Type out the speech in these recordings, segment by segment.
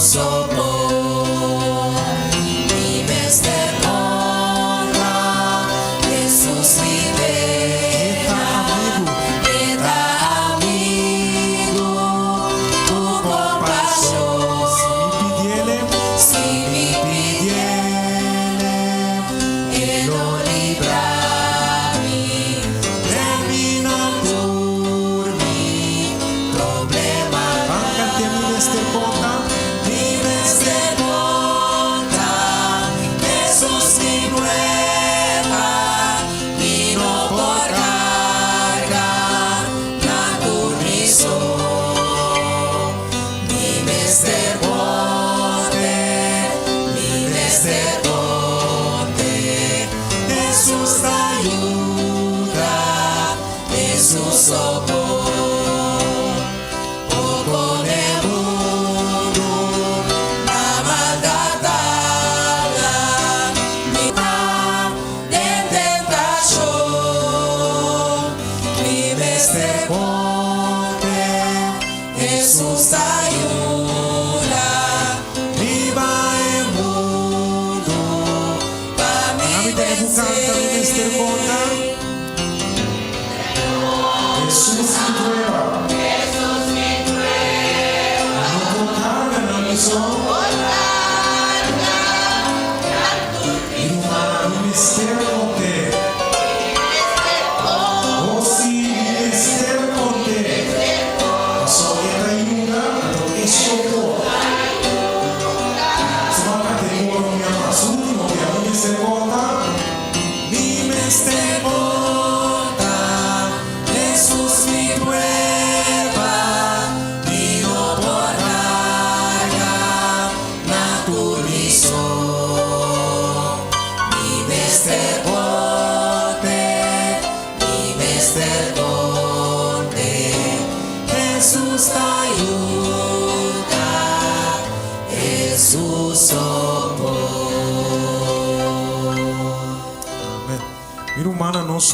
sopor. Vives de honra, Jesús libera, me da amigo tu compasión. Si me pidiere, Él lo libra.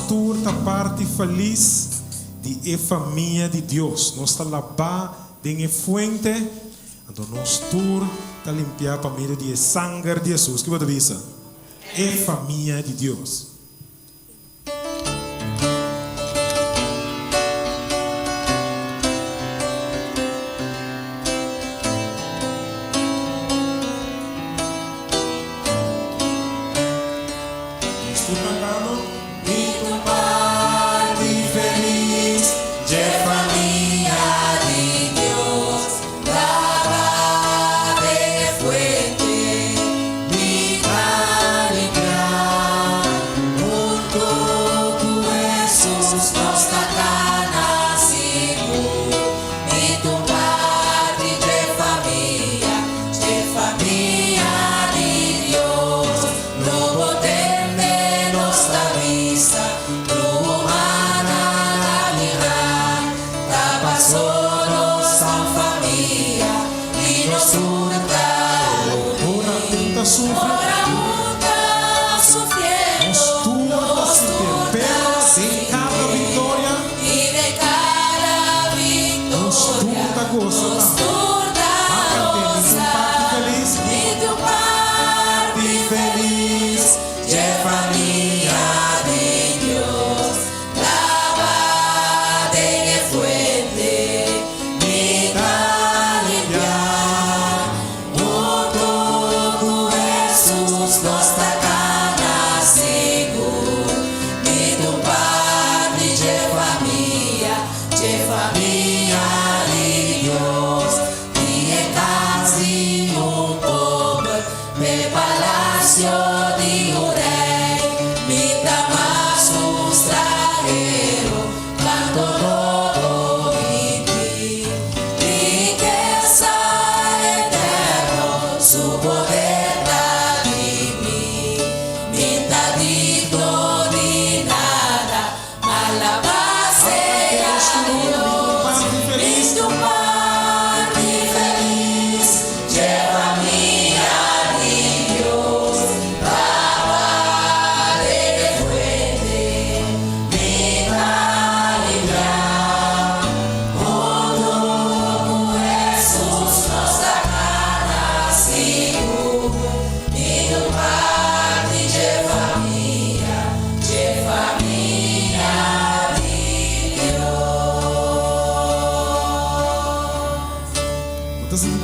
Turta parte feliz de família de Deus. Nós está lá em fuente, então nós está limpiar para meio de sangue de Jesus. Que você diz? É família de Deus.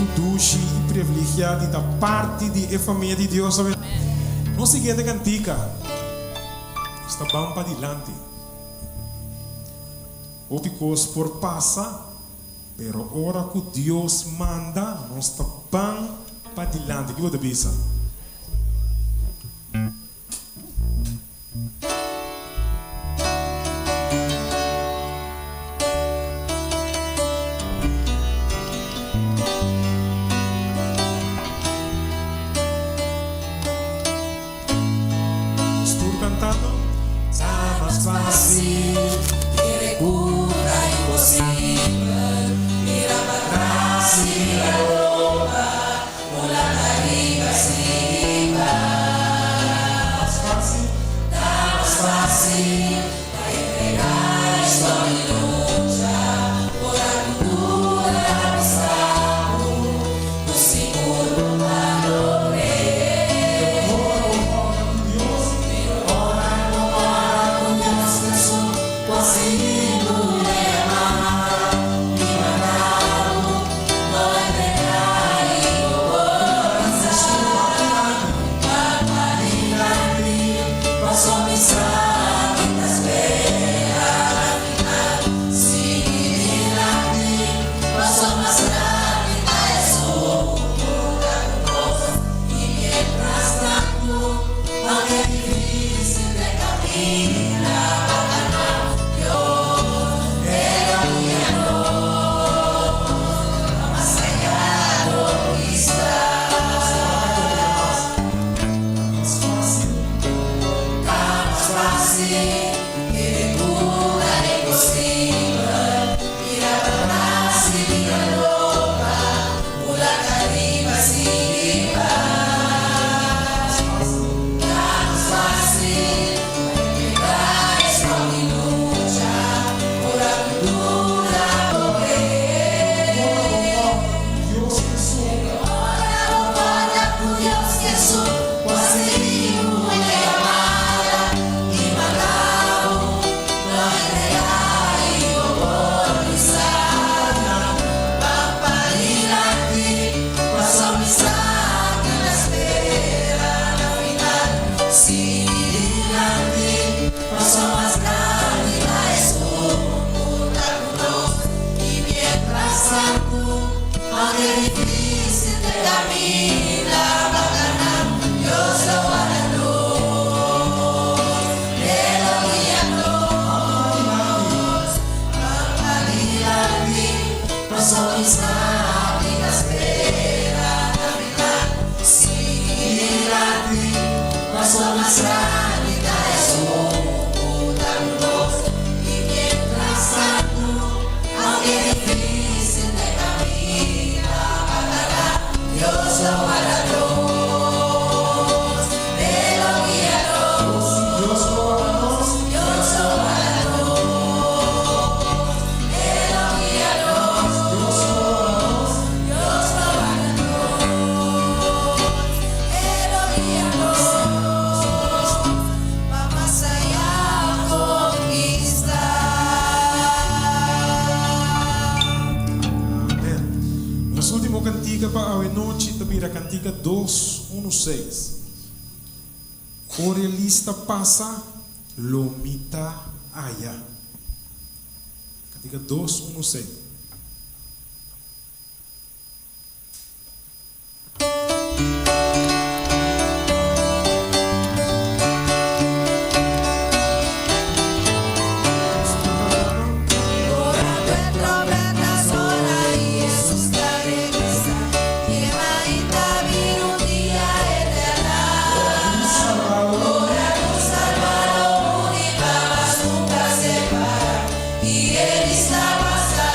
conduce e privilegiado da parte da família de Deus. No seguinte cantica está bom para adiante. O picos por passa, pero ora que Deus manda, nós está bom para adiante. Que você pensa? Cantiga 2:1:6. Orelista passa, lomita aya. Cantiga 2:1:6. Y él estaba hasta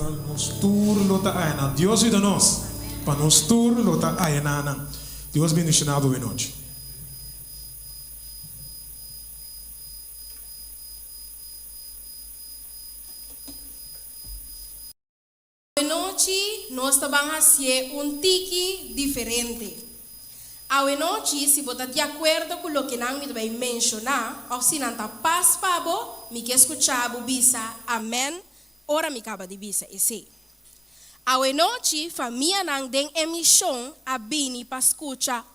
para nos tour lota ayanan. Dios ayuda nos. Para nos tour lota ayanan. Dios bendicionado de noche. Hoje nós vamos fazer tiki diferente. Hoje, se você está de acordo com o que nós vai mencionar, ou se não está paz para você, me quer escuchar a bisa, amém, ora me acaba de bisa, esse. Hoje, família não tem emissão a bini para escuchar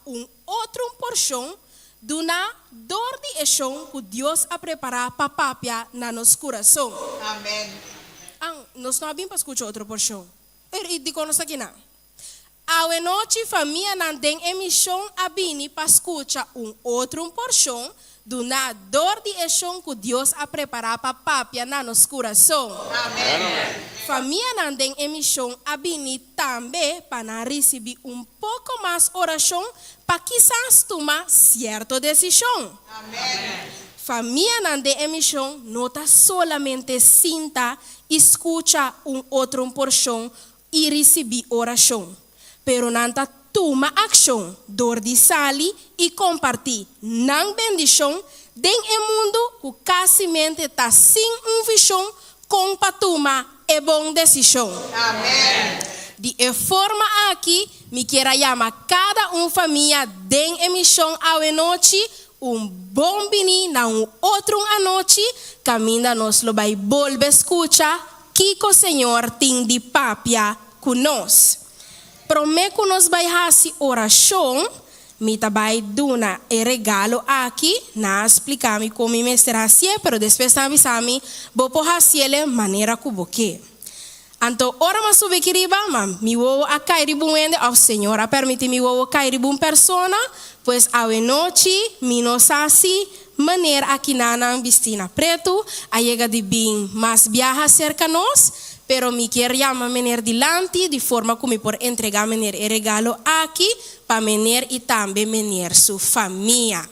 outro porção de uma dor de eixão que Deus a preparar para papia na nosso coração. Amém. Nós não abrimos para escutar outra porção. E de conosco aqui não. A noite, família não tem emissão a bini para escutar outro porção do na dor de eixão que Deus a preparar para papia na nosso coração. Amém. Família não tem emissão a bini também para receber pouco mais oração para quizás tomar certa decisão. Amém. Família não tem emissão não está solamente sinta, escuta outro porção e receber oração. Pero não está toma ação, dor de sali e compartilhar não bendição den mundo que casimente está sem visão com para tomar boa decisão. Amém. De forma aqui, me quero chamar cada família den emissão à noite, bom bini na outro à noite, caminha nós lo vai volver escuta que o Senhor tem de papia conosco. Prometo que nós vai fazer oração, me vai dar regalo aqui, na explicar-me como me será assim, pero depois não avisar-me, vou fazer de maneira que vou querer. Então, ora mas subir aqui riba, me vou a cair buende ao Senhor, a permitir me vou cair bom persona, pois a noite me nos assim maneira aqui na piscina preto, a chega de bem mais viaja cerca nós, pero me quer chamar maneira dilante, de forma como por entregar maneira regalo aqui para maneira e também maneira sua família.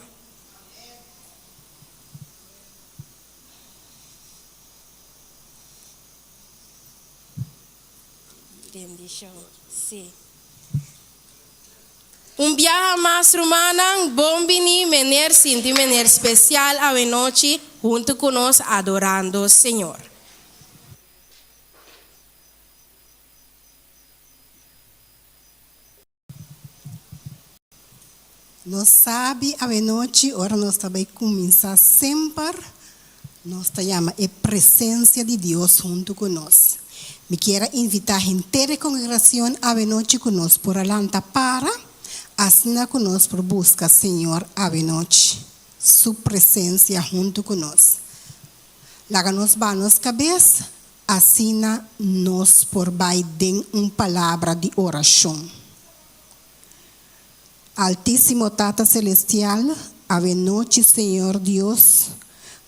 Bendição, sim. Viaje mais romana, bom bini, maneira sinti maneira especial a noite junto conosco adorando o Senhor. Nós sabe a noite, ora nós também começar sempre, nós chamamos a presença de Deus junto conosco. Me quero invitar a inteira congregação a noite conosco por alanta para, assim conosco por buscar Senhor a noite, sua presença junto conosco. Laga nos banos cabeça, assim nós por vai den palavra de oração. Altíssimo Tata Celestial, a noite, Senhor Deus,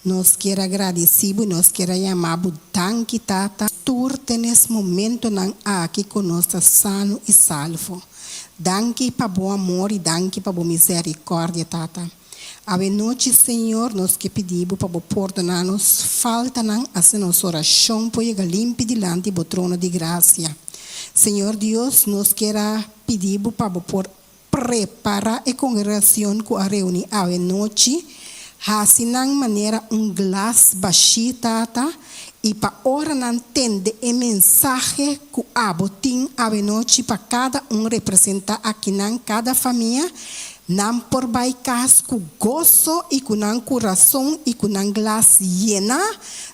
nos quer agradecido, nos quer chamar, tanque Tata, turte nesse momento aqui conosco, sano e salvo. Danke para bom amor e danke para boa misericórdia, Tata. A noite, Senhor, nos que pedimos para perdonar-nos, falta assim nossa oração, para chegar limpo diante do trono de graça. Senhor Deus, nos quer pedir para preparar a congregação que a reúne à noite, assim maneira glass baixo, Tata, e para ora não entender a mensagem que a botim à noite para cada representar aqui na cada família, não por baicas com gozo e com coração e com glass llena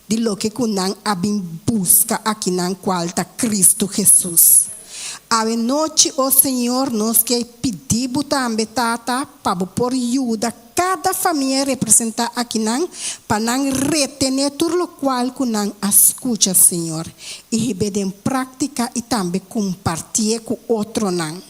de lo que com abim busca aqui na qualta Cristo Jesus. A noite, o Senhor, nos que pedimos também, Tata, para por ajuda cada família representar aqui para não retener tudo o qual que não escuta, Senhor, e rebeber em prática e também compartilhar com outro não.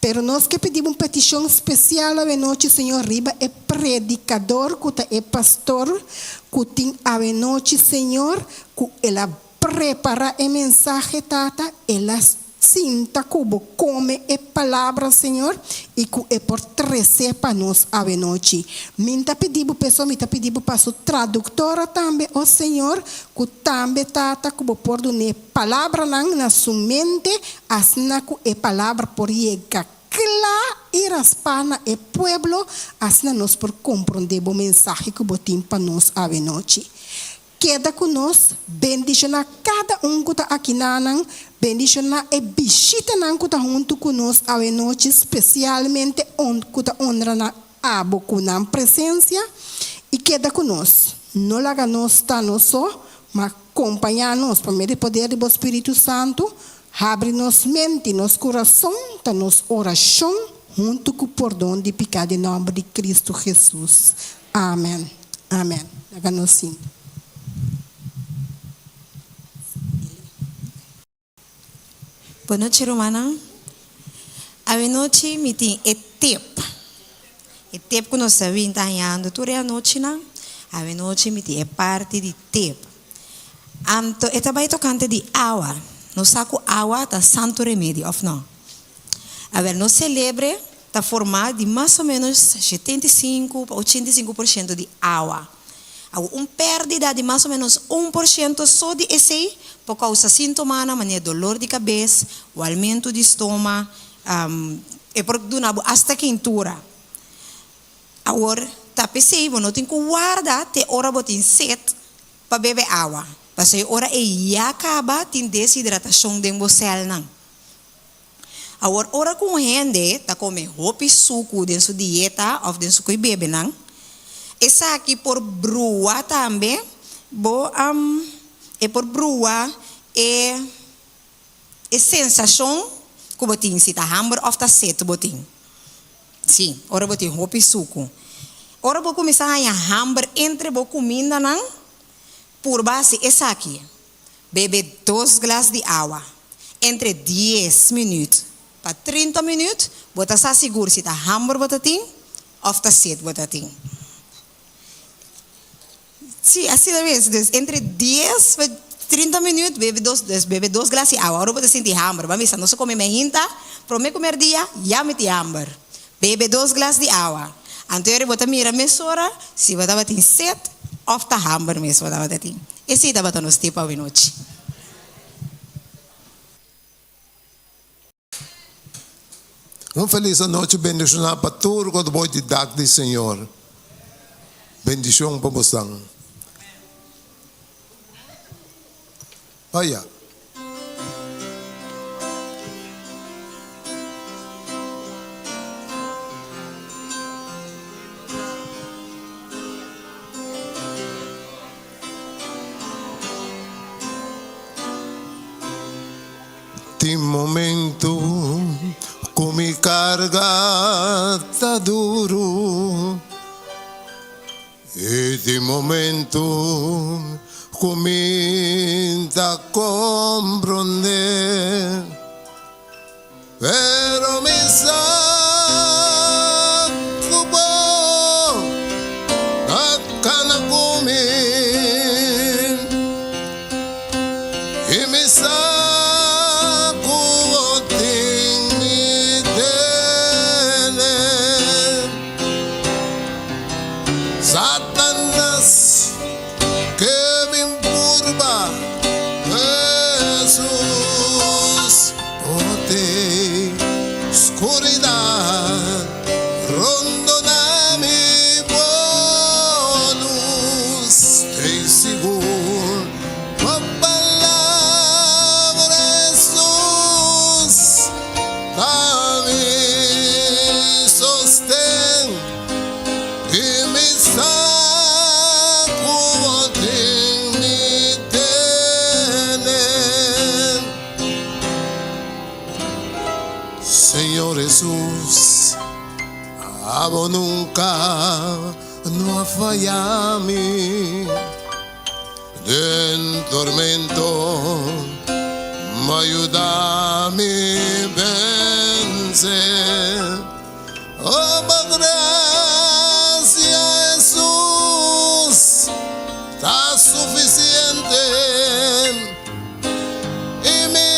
Pero nós que pedimos uma petição especial a noite, Senhor, riba é predicador, que é pastor, que tem a noite, Senhor, que ela prepara a mensagem, Tata, ela sinta como come a palavra, Senhor, e que é por trazer para nós a noite. Minta pedido pessoa, minta pedido para sua tradutora também, ó Senhor, que também tata como por donde palavra na sua mente, assim que a palavra por chegar claro e raspar na o pueblo, assim nós por compreender o mensagem que botim para nós a noite. Queda conosco, bendicionar cada que está aqui nanang, bendicionar e visita nan que está junto conosco a noite, especialmente que está honra na abo com a presença e queda conosco. Não laga nós tá nós só, mas acompanhar-nos para meio poder do Espírito Santo, abre nos mente, nos coração, tá nos oração junto com o perdão de pecado em nome de Cristo Jesus. Amém. Amém. Laga nos sim. Boa noite, Romana. A noite me tem tempo. É tempo que nós sabemos estar andando toda a noite, não? A noite me tem parte de tempo. É também tocante de água. Nós saco água da santo remédio, ou não? A ver, nós celebra está formado de mais ou menos 75% a 85% de água. Pérdida de mais ou menos 1% só de esse por causa de sintomas, maneira dor de cabeça, o aumento de estômago, e por donar hasta quentura. Agora, tá possível, não tem que guardar até hora botin sede para beber água. Porque a hora e acaba tem desidratação de você não. Agora, hora com gente tá comendo roupa e suco dentro sua dieta ou dentro sua bebê não. Essa aqui por brua também, é por brua é sensação que botin se tá hamburger ou tá sede botin. Sim, ora botin roupa e suco. Ora vou começar a hamburger entre bo comida não, por base essa aqui. Bebe 2 glass de água entre 10 minutos para 30 minutos, bota sa seguro se tá hamburger botatin ou tá sede botatin. Sim, assim mesmo. Entre 10 e 30 minutos, bebe 2 glass de água. Agora você sente hamburger. Vamos ver, não se come meinta, para me comer dia, já me tem hamburger. Bebe 2 glass de água. Anterior, você mira a mesura, se você vai ter sede, ou está hamburger mesmo. Esse é o nosso tipo de noite. Uma feliz noite, bendicionar para tudo quando pode te dar do Senhor. Bendição para você. Olha. Tem momento com me carga tá duro. E tem momento comienza a comprender, pero mi sacubo acana comer y mi sacubo tiene Satanás que me empurba Jesús, ote oscuridad rondona mi bonus, te seguro la palabra Jesús dame sostén y mi sacubo Señor Jesús, amo nunca no ha fallado a mí. En tormento me ayuda a mí vencer. Oh, por gracia Jesús, está suficiente y mi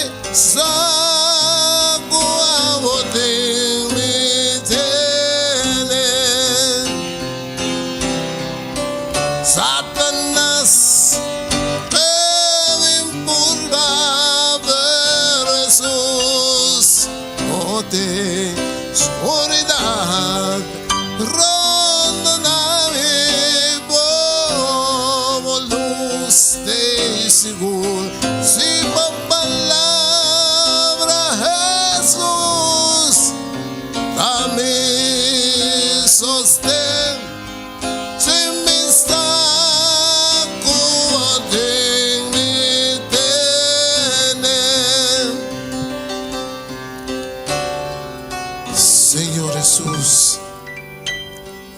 seguro. Si por palabra Jesús a mí sostén, si me está como en mi tener. Señor Jesús,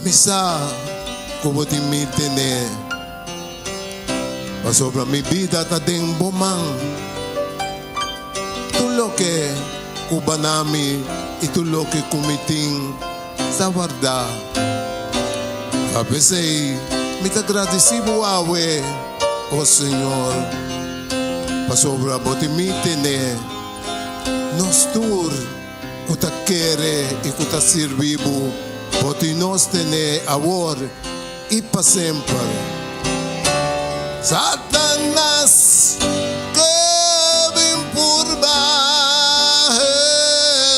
me está como en mi tener. Sobre mi vida tadeng bomang tulo que kubanami itulo que kumiting sa warda. A veces me agradecido awe oh Señor pasobra boti tene nos tur kuta kere y kuta sirvibu boti nos tene awor y pa sempre. Satanás que vimpurba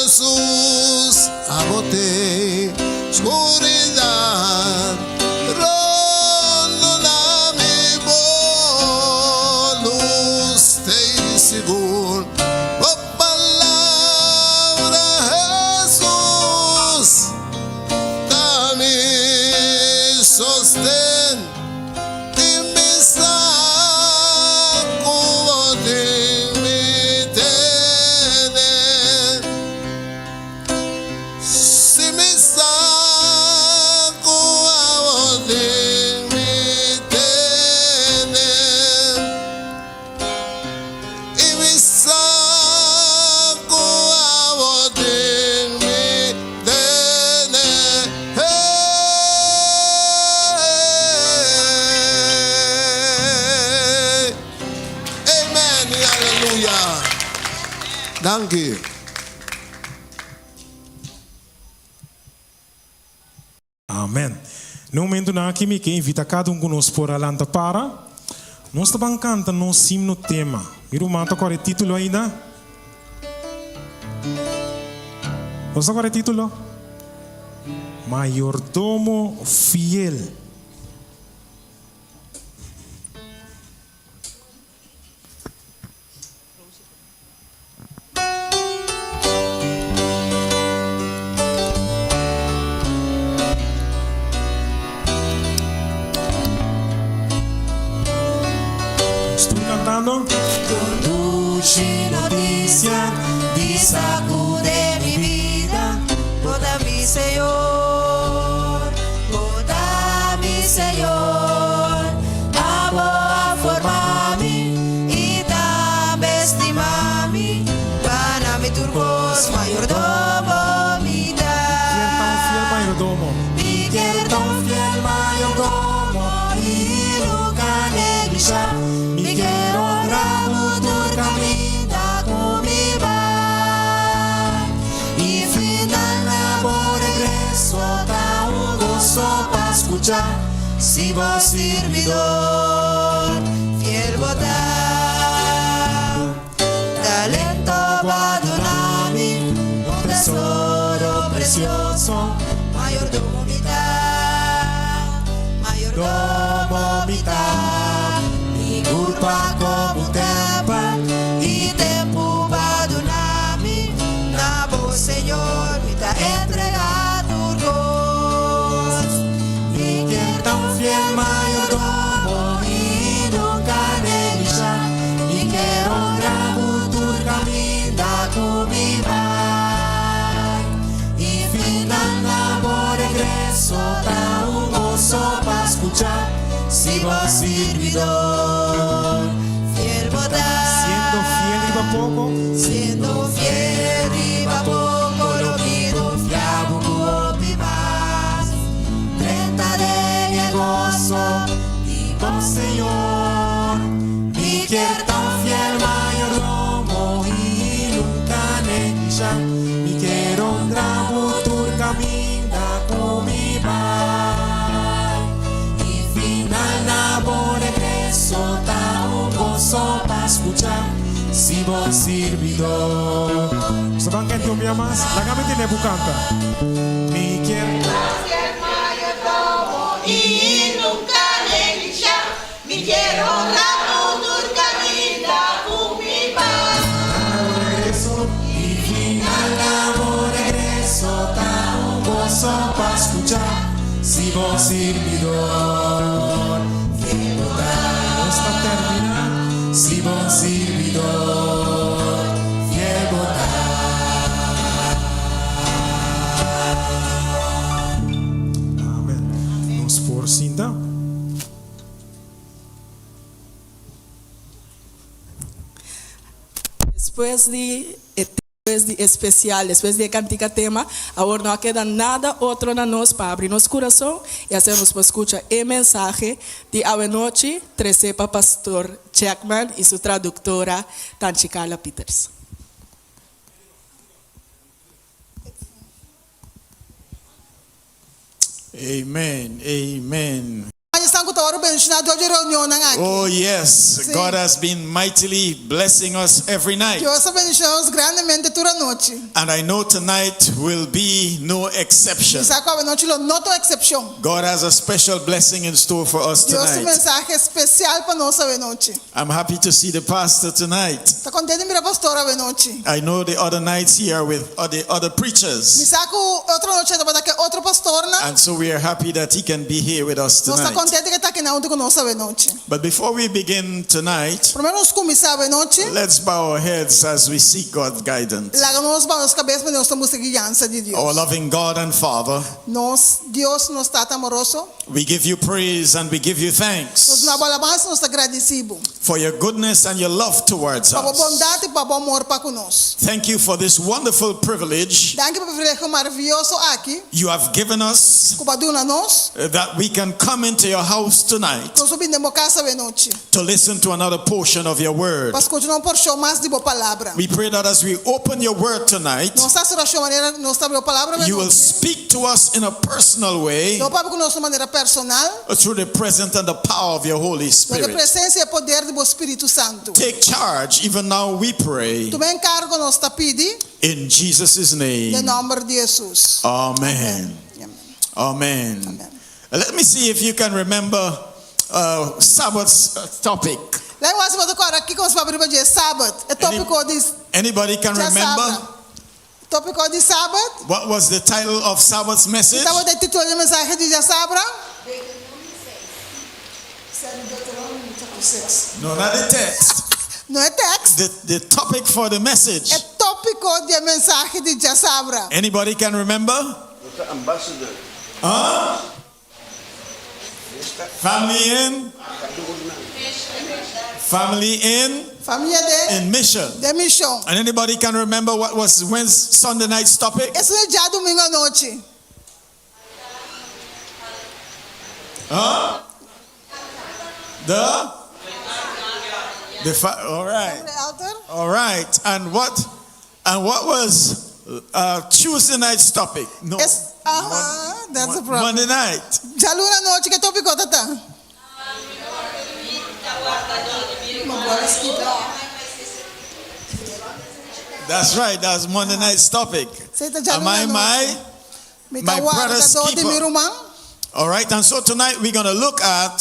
Jesús abote oscuridad rono na mi luz te seguro por palabra Jesús también sostén. Thank you. Amém. No momento na que me que invita cada conosco por alanta para nós estamos cantando no sim no tema. Miro mata qual é o título ainda? Você qual é o título? Mayordomo fiel. Conduce noticia, sacude mi vida, toda mi Señor, amo formarme y también estimarme, para mi turcos mayordomo, mi fiel mayordomo, y nunca neglijar. Mi quiero bravo tu camina con mi bar y final por regreso da un gozo para escuchar si vos servidor fiel votar talento va donarme un tesoro precioso mayordomo mitad culpa como tempo y tempo va donarme na voz Señor me está entregado Dios mi quer tão fiel mayordomo y nunca neglijar mi quer honrar tu caminho con mi pai y final na por regreso da un gozo para escuchar si vos servidor fiel votar siendo fiel y va poco lo pido fiabo con más 30 de gozo y vos Señor mi quier tan fiel mayordomo y nunca neglijar mi quiero honrar tu camino con mi pai y final na por regreso da un gozo para escuchar si vos servidor. Saben que tú me amas? La gama tiene bucanta. Mi quiero mayordomo y nunca neglijar. Mi quiero honrar tu camino. buen servidor, fiel Amen. Nos por cinta. Después de especial, después de cantica tema, ahora no queda nada otro na nos para abrir nuestro corazón y hacernos para escuchar el mensaje de a noche, tresepa pastor Jackman y su traductora Tanchikala Peters. Amen. Amen. Oh, Oh, yes. Sí. God has been mightily blessing us every night. Dios abençoa grandemente toda noche. And I know tonight will be no exception. Sabe a noite não tem exceção. God has a special blessing in store for us Deus tem tonight. mensagem especial para nós a noite. I'm happy to see the pastor tonight. Tá contente de ver a pastora a noite. I know the other nights here with the other preachers. Me saco outra noite da que outro pastor na. And so we are happy that he can be here with us Nós tá tonight. contente que tá aqui na com nós a noite. But before we begin tonight, Primeiro nós começar a noite. let's bow our heads as we seek God's guidance. Lá nós vamos cabeça para nós estamos guiança de Deus. Our loving God and Father, Deus nos está amoroso. we give you praise and we give you Nós thanks na alabança nós agradecido. for your goodness and your love towards Para a us. bondade e para o amor para conosco. Thank you for this wonderful privilege Danke pelo privilégio maravilhoso aqui. you have given us Culpa do nós. that we can come into your house tonight Nós subimos em casa a noite. to listen to another portion of your word. Para continuar por show mais de boa palavra. We pray that as we open your word tonight, Nossa oração maneira nós está a palavra. you will speak to us in a personal way Não para conosco de maneira personal. through the presence and the power of your Holy Na Spirit. presença e poder do Espírito Santo. Take charge, even now we pray, Tu me encargo nós está pedi in Jesus' em name. nome de Jesus. Amen. Amém. Amen. Amen. Let me see if you can remember Sabbath's topic. Lá eu acho que agora aqui com os palavras de sábado. É tópico de Anybody can já remember sábado. Tópico de sábado. what was the title of Sabbath's message? Estava de título de mensagem de já sábado. No, not the text. Não é texto. The topic for the message. É tópico de mensagem de já sábado. Anybody can remember? Huh? Family in? Family in? Família de Mission. Mishon. And anybody can remember what was Wednesday, Sunday night's topic? Esse é dia domingo à noite. Huh? All right. All right. And what was Tuesday night's topic? No. That's a problem. Monday night. Já luna noite que tópico tá. That's right. That's Monday night's topic. Am I my brother's keeper? All right. And so tonight we're going to look at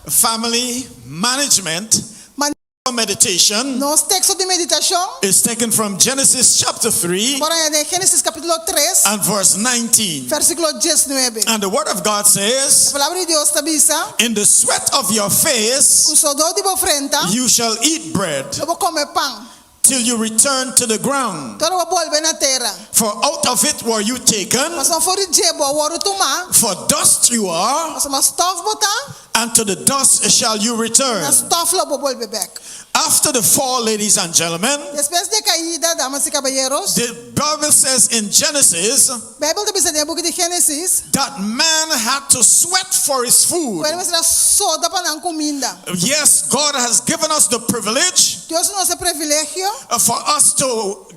family management. Meditation Nosso texto de meditação is taken from Genesis chapter 3 é de Gênesis capítulo 3, and verse 19. versículo 19. And the word of God A says, palavra de Deus está in the sweat of your com face sudor de ofrenda, you shall eat bread eu vou comer pão. till you return to the ground. Então eu vou volver na terra. For out of it were you taken, Mas não for de jebo, eu vou tomar. for dust you are, Mas uma stof botar, and to the dust shall you return. na stof eu vou volver back. After the fall, ladies and gentlemen, Depois de caída, damas e caballeros, the Bible says in Genesis a Bíblia diz no book de Gênesis, that man had to sweat for his food. quando você soda para não comida. Yes, God has given us the privilege Deus nos dá privilégio for us to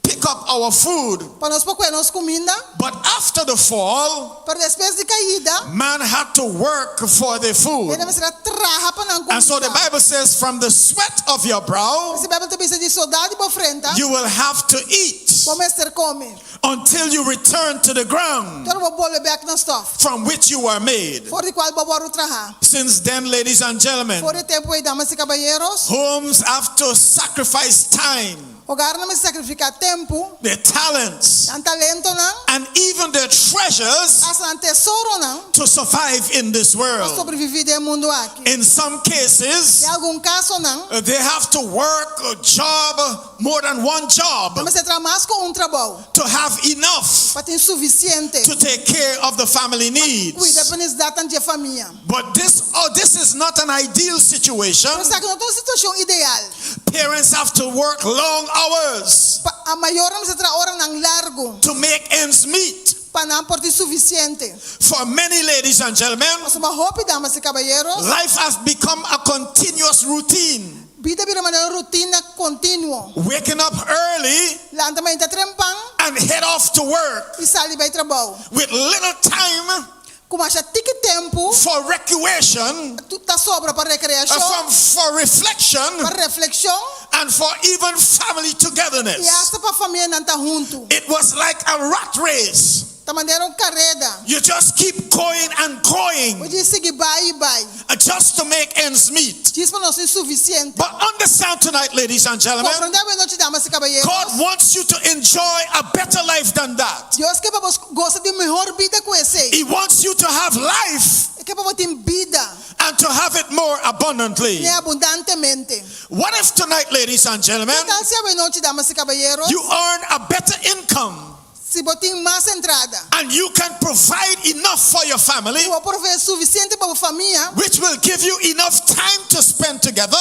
pick up our food. para nós procurar nossa comida. But after the fall, Pero depois de caída, man had to work for the food. ele vai trabalhar para não comida. And so the Bible says, from the sweat of your brow, Esse Bíblia também diz de soldado e ofrenda. you will have to eat Vamos ter come. until you return to the ground Então eu vou volver back na stof. from which you were made. For de qual vou trabalhar. Since then, ladies and gentlemen, For de tempo aí, damas e caballeros, homes have to sacrifice time Hogar na may sacrificar tempo, their talents, ang talento na, and even their treasures asa ang tesoro na, to survive in this para world. sobreviver do mundo aqui. In some cases, Em algum caso não, they have to work a job, more than one job, mas você trabalha mais com trabalho, to have enough para ter suficiente, to take care of the family cuida needs. para necessidade da família. But this is not an ideal situation. Mas que não é uma situação ideal. Parents have to work long hours A maior mas você hora nang largo, to make ends meet. para não por ter suficiente. For many ladies and gentlemen, Mas uma roupa damas e caballeros, life has become a continuous routine. vida vira uma rotina contínua. Waking up early Lá também está trempang and head off to work e sai para trabalho. with little time Como acha tique tempo, for recreation, tu tá sobra para recreação, for reflection, para reflexão and for even family togetherness. e hasta para família não tá junto. It was like a rat race. Da maneira carreda. You just keep going and going Pode seguir vai e vai. just to make ends meet. Diz para nós insuficiente. But understand tonight, ladies and gentlemen, Compreender a noite damas e caballeros. God wants you to enjoy a better life than that. Deus quer para você gostar de melhor vida com esse. He wants you to have life Quer para você ter vida, and to have it more abundantly. né, abundantemente. What if tonight, ladies and gentlemen, Então se a noite damas e caballeros, you earn a better income se botem mais entrada, and you can provide enough for your family, eu vou prover suficiente para a família. which will give you enough time to spend together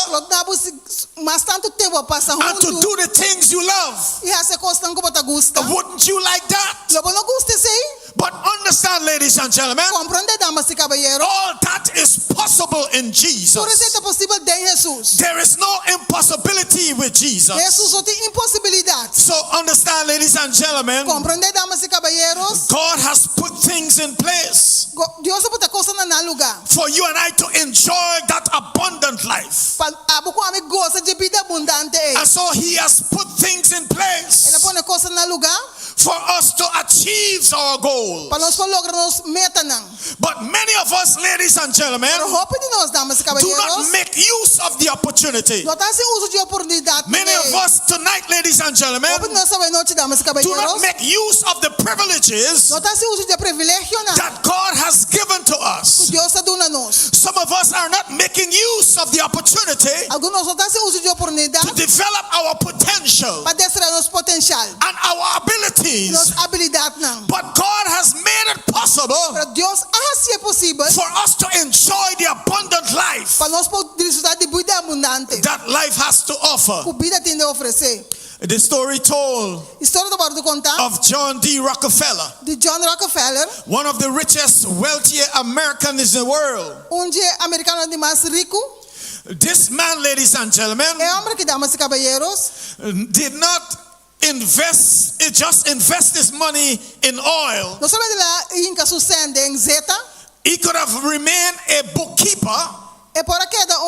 Mas tanto tempo passa and to junto do the things you love? e essa coisa não como gusta. Wouldn't you like that? Logo não gusta sei. But understand, ladies and gentlemen, Compreende damas e caballeros. all that is possible in Por isso Jesus. é possível em Jesus. There is no impossibility with Jesus Jesus. não tem impossibilidade. So understand, ladies and gentlemen, Compreende damas e caballeros. God has put things in place Deus bota coisa na lugar. for you and I to enjoy that abundant life. Para com a amigo gosta de vida abundante. And so He has put things in Ele place põe coisa na lugar for us to achieve our goals. para nós lograr nos meta não. But many of us, ladies and gentlemen, Pero roupa de nós damas e do not caballeros. make use of the opportunity. Não tá se uso de oportunidade. Many of us tonight, ladies and gentlemen, Roupa de nós essa noite damas e do not caballeros. make use of the privileges Não tá se uso de privilégio não. that God has given to us. Deus está dando a nós. Some of us are not making use of the opportunity Alguns não tá se uso de oportunidade to develop our potential para descer nosso potencial. and our abilities. Nossa habilidade não. But God has made it possible Para Deus assim é possível for us to enjoy the abundant life para nós poder desfrutar de vida abundante. that life has to offer. O vida tem de oferecer. The story told História do bordo contar of John D. Rockefeller, de John Rockefeller, one of the richest, wealthiest Americans in the world. americano de mais rico. This man, ladies and gentlemen, É homem que damas e caballeros did not just invest his money in oil. não somente lá inca sucede em zeta. He could have remained a bookkeeper É por aquela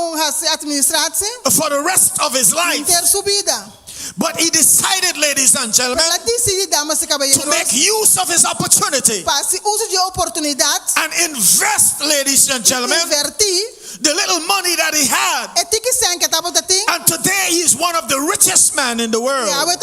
administrar-se for the rest of his life. ter sua vida. But he decided, ladies and gentlemen, Ela decide damas e caballeros to make use of his opportunity para se uso de oportunidade and invest, ladies and gentlemen, invertir. the little money that he had. É tique sem que estava tem. And today he is one of the richest men in the E world agora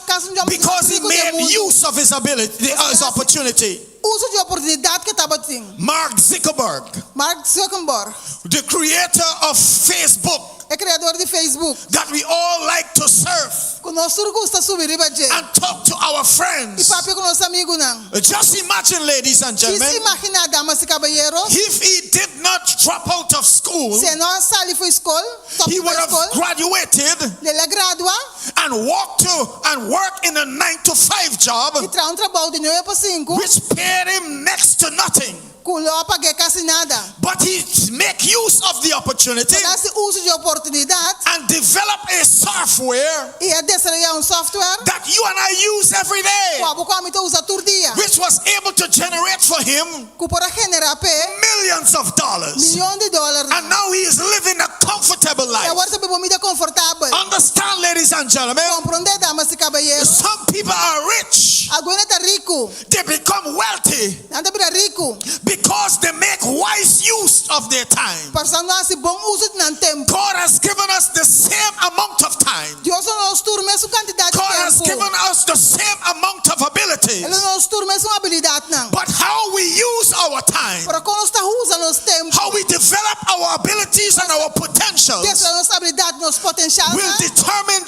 caso de because he rico do made mundo. use of his ability, his opportunity. Uso de oportunidade que estava tem. Mark Zuckerberg, Mark Zuckerberg the creator of Facebook, é criador de Facebook. that we all like to surf Conosco gosta subir e bater. and talk to our E friends. papi com nosso amigo não. Just imagine, ladies and Se gentlemen, imaginar damas e caballeros, if he did not drop out of school, se não sali foi escola, top he would da have escola, graduated ele gradua and walked to and work in a 9-to-5 job, e traz trabalho de 9 para 5, which paid him next to nothing. não paguei quase nada. But he make use of the opportunity Dá se uso de oportunidade and develop a software e desenvolver software. that you and I use every day, O abo como usa todo dia. which was able to generate for him Que para generar millions of dollars. milhões de dólares. And now he is living a comfortable E life. agora você bebe vida confortável. Understand, ladies and gentlemen, Compreender damas e caballeros. some people are rich. Agora está rico. They become wealthy Anda para rico. because they make wise use of their time. Passando assim bom uso de tempo. God has given us the same amount of time. Deus nos turma essa quantidade us the same amount of abilities. Ele nos tur mesma habilidade não. But how we use our time, Para quando está usando os tempos, how we develop our abilities and our potentials dessa nossa habilidade, nosso potencial, will determine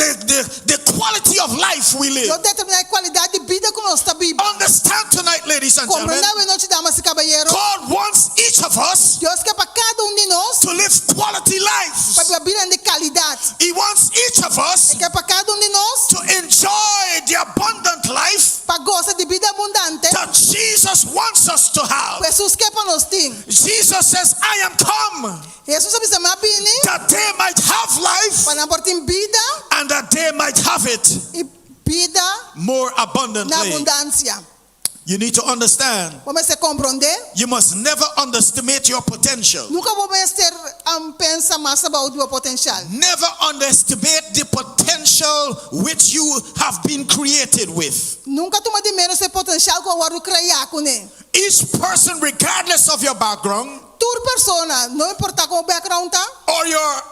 the quality of life we live. não determina a qualidade de vida que nós está vivendo. Understand tonight, ladies and gentlemen, Compreendeu, noite, damas e caballeros? God wants each of us Deus quer para cada de nós to live quality lives. para viver vida de qualidade. He wants each of us Ele quer para cada de nós to enjoy the abundant life para gozar de vida abundante. that Jesus wants us to have. Jesus quer para nós ter. Jesus says, I am come Jesus sabe se mais bem, that they might have life para não ter vida and that they might have it e vida more na abundantly. abundância. You need to understand, Vamos se compreender? you must never underestimate your potential. Nunca vamos ter pensar mais about your potential. Never underestimate the potential which you have been created with. Nunca toma de menos esse potencial que o Lord criar com ele. Each person, regardless of your background Toda persona, não importa como background tá, or your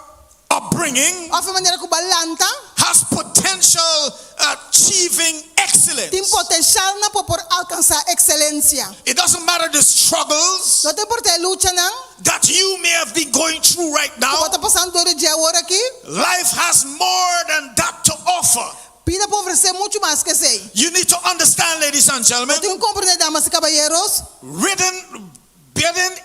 upbringing, ou a maneira que balanta, has potential achieving excellence. tem potencial na para alcançar excelência. It doesn't matter the struggles Não tem importa a luta não. that you may have been going through right Como now. está passando do dia agora aqui, Life has more than that to offer. vida pode oferecer muito mais que sei. You need to understand, ladies and gentlemen, Tem compreender, damas e caballeros, written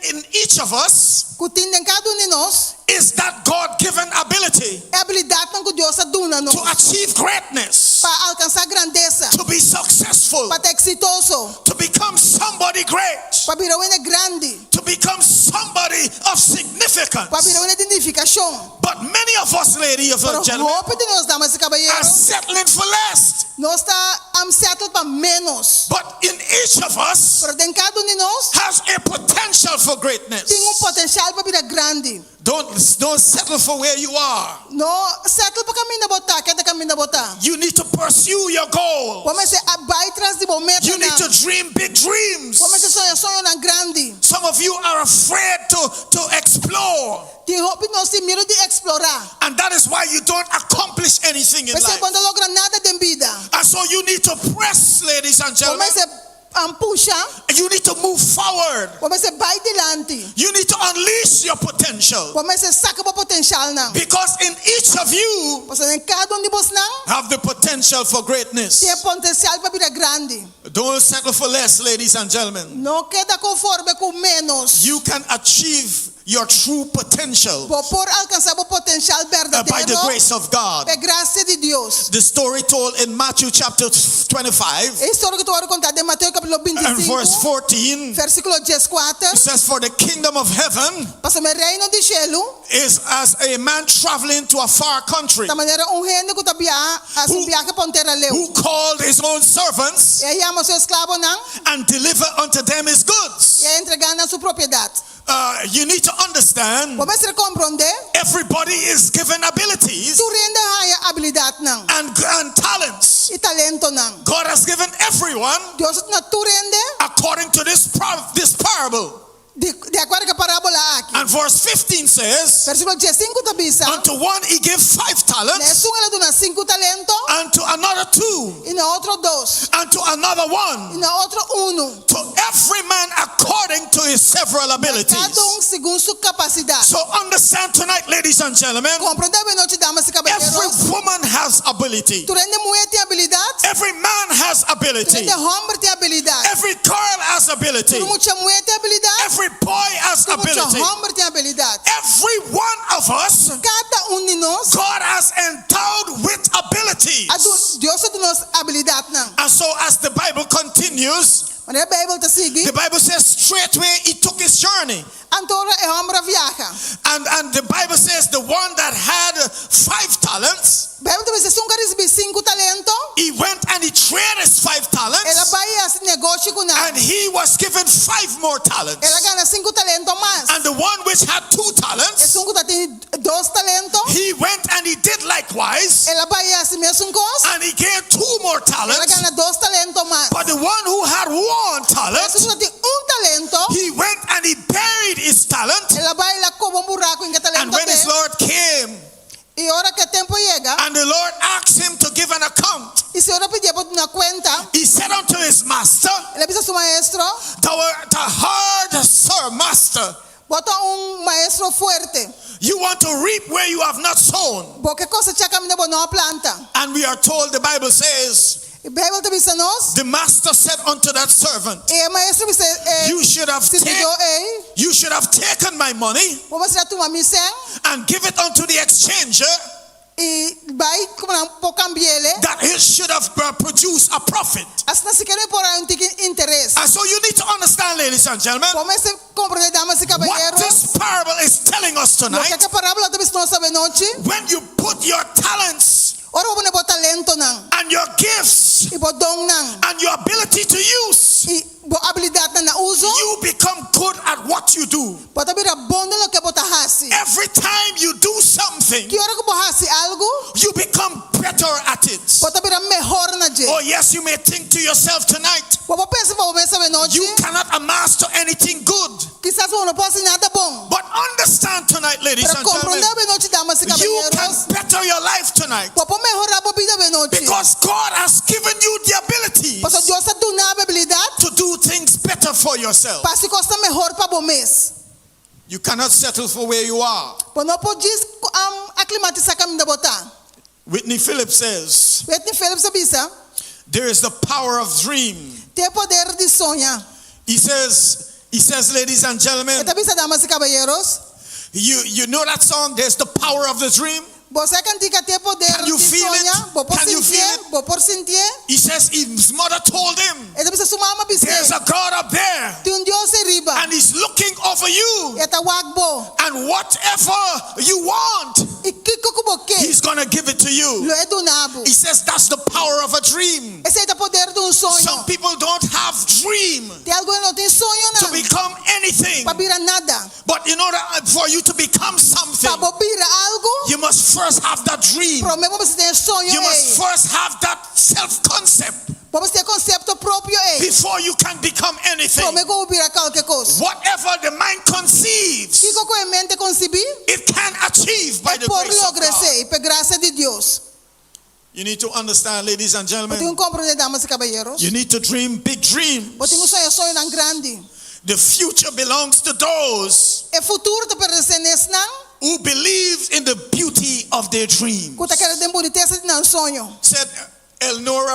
in each of us que tem em cada de nós is that God-given ability é a habilidade que Deus dá nos to achieve greatness, para alcançar grandeza, to be successful, para ser exitoso, to become somebody great, para virar uma grande, to become somebody of significance. para virar uma identificação. But many of us, ladies Pero and gentlemen, roupa de nós, damas e are caballeros, settling for less. nós está settled para menos. But in each of us Pero em cada de nós has a potential for greatness. tem potencial para virar grande. Don't settle for where you are. Não settle para caminho da botar, que é caminho da botar. You need to pursue your goal. Vamos ser vai atrás de momento. You need to dream big dreams. Vamos ser sonho na grande. Some of you are afraid to explore. Tem roupa nós tem medo de explorar. And that is why you don't accomplish anything in Mas life. quando logra nada de vida. And so you need to press, ladies and gentlemen. Vamos ser puxa. You need to move forward. Vamos ser vai delante. You need to unleash your potential. Vamos ser saca para potencial não. Because in each of you Você em cada de você não have the potential for greatness. tem potencial para virar grande. Don't settle for less, ladies and gentlemen. Não queda conforme com menos. You can achieve your true potential Por alcançar o potencial by the verdadeiro. grace of God. É graça de Deus. The story told in Matthew chapter 25 A história que tu vai contar de Mateus capítulo and verse 25, 14, versículo 14. it says, for the kingdom of heaven Passa o reino de cielo, is as a man traveling to a far country da maneira reino que tu viaja para terra leu. who called his own servants E chama seu escravo não, and delivered unto them his goods. e entregar na sua propriedade. You need to understand, Vamos compreender, everybody is given abilities tu renda a habilidade não, and talents. e talento não. God has given everyone Deus na tu rende according to this parable. de acordo com a parábola aqui. And verse 15 says, Versículo 15 tá bisa. unto one he gave 5 talents, Nessun ela dona 5 talento, unto another 2, e na outro 2, unto another 1, e na outro 1. to every man according to his several abilities. Cada segundo sua capacidade. So understand tonight, ladies and gentlemen, Compreende bem noite, damas e every caballeros. woman has ability. Tu rende mulher tem habilidade, Every man has tu ability. rende homem tem habilidade. Every girl has ability. Tu muita mulher tem habilidade, Every boy has tu muita ability. homem tem habilidade. Every one of us, Cada de nós, God has endowed with abilities. Deus te nos habilidade não. And so as the Bible continues, Mas a Bíblia te sigue, the Bible says straightway he took his journey. Antora é homem viaja. And the Bible says the one that had 5 talents, A Bíblia te diz que recebi 5 talento, he went and he traded his 5 ela talents, vai a negócio com ela. and he was given 5 more talents. Ela ganha 5 talento mais. And the one which had 2 É talents, 5 tem 2 talento, he went and he did likewise, ela vai a mesma coisa. and he gained 2 more Ela talents. ganha 2 talento mais. But the one who had 1 Ela talent, tem talento, he went and he buried his talent. ela vai lá como buraco em que And talento when his tem. Lord came, E hora que tempo chega, and the Lord asked him to give an account, e se ora pedir para uma a hard master. Bota maestro fuerte. You want to reap where you have not sown. Porque cosecha caminho não planta. And we are told, the Bible says, Bible te dice nós. the master said unto that servant, Maestro dice, you should have taken my money vamos tirar tua missão and give it unto the exchanger, e vai como cambiele. that it should have produced a profit. Assim se quer por interesse. And so you need to understand, ladies and gentlemen, Como se compreende damas e what caballeros. this parable is telling us tonight. Porque a parábola te dice nós sabe noite. When you put your talents Ora vamos botar talento não. and your gifts E bo dom não. and your ability to use, E bo habilidade na uso. you become good at what you do. Bota vira bom no que bota hasi. Every time you do something, Que hora que bo hasi algo, you become better at it. bota vira melhor na je. Oh yes, you may think to yourself tonight, Bo pensa bo sabe noite. you cannot amass to anything good. Quizás não possa nada bom. But understand tonight, ladies Para and gentlemen, compreender noite damas e you can caballeros. better your life tonight Bo melhorar a vida noite. because God has given you the ability Porque Deus ha dado a habilidade to do things better for yourself. para se costa melhor para bom mês. You cannot settle for where you are. Bo não pode aclimatizar caminho da botar. Whitney Phillips says, Whitney Phillips avisa, there is the power of dream. tem poder de sonhar. He says, ladies and gentlemen, Ele avisa damas e caballeros, you know that song, there's the power of the dream? você cantica tem poder Can you de feel it? sonhar, bo por Can you feel sentir, it? bo por sentir. He says his mother told him, Ele avisa sua mama there's bisne, a God up there tem Deus riba. and he's looking over you, Eta wagbo, and whatever you want, e kiko kuboke, he's gonna give it to you. lo é do nabo. He says that's the power of a dream. Esse é o poder de sonho. Some people don't have dream Tem algo que não tem sonho to não. become anything, Para virar nada. but in order for you to become something, Para virar algo, you must first have that dream. primeiro você tem sonho You must aí. first have that self-concept Vamos ter conceito próprio aí. before you can become anything. Primeiro como virar qualquer coisa. Whatever the mind conceives, Kiko com a mente concebir, it can achieve by é the por grace of lograr God. e por graça de Deus. You need to understand, ladies and Eu tenho gentlemen, compreender damas e caballeros. you need to dream big dreams. Eu tenho sonho não grande. The future belongs to those O futuro te pertence nesse não. who believe in the beauty of their dreams. Kuta quer de boniteza de não sonho. Said Eleanor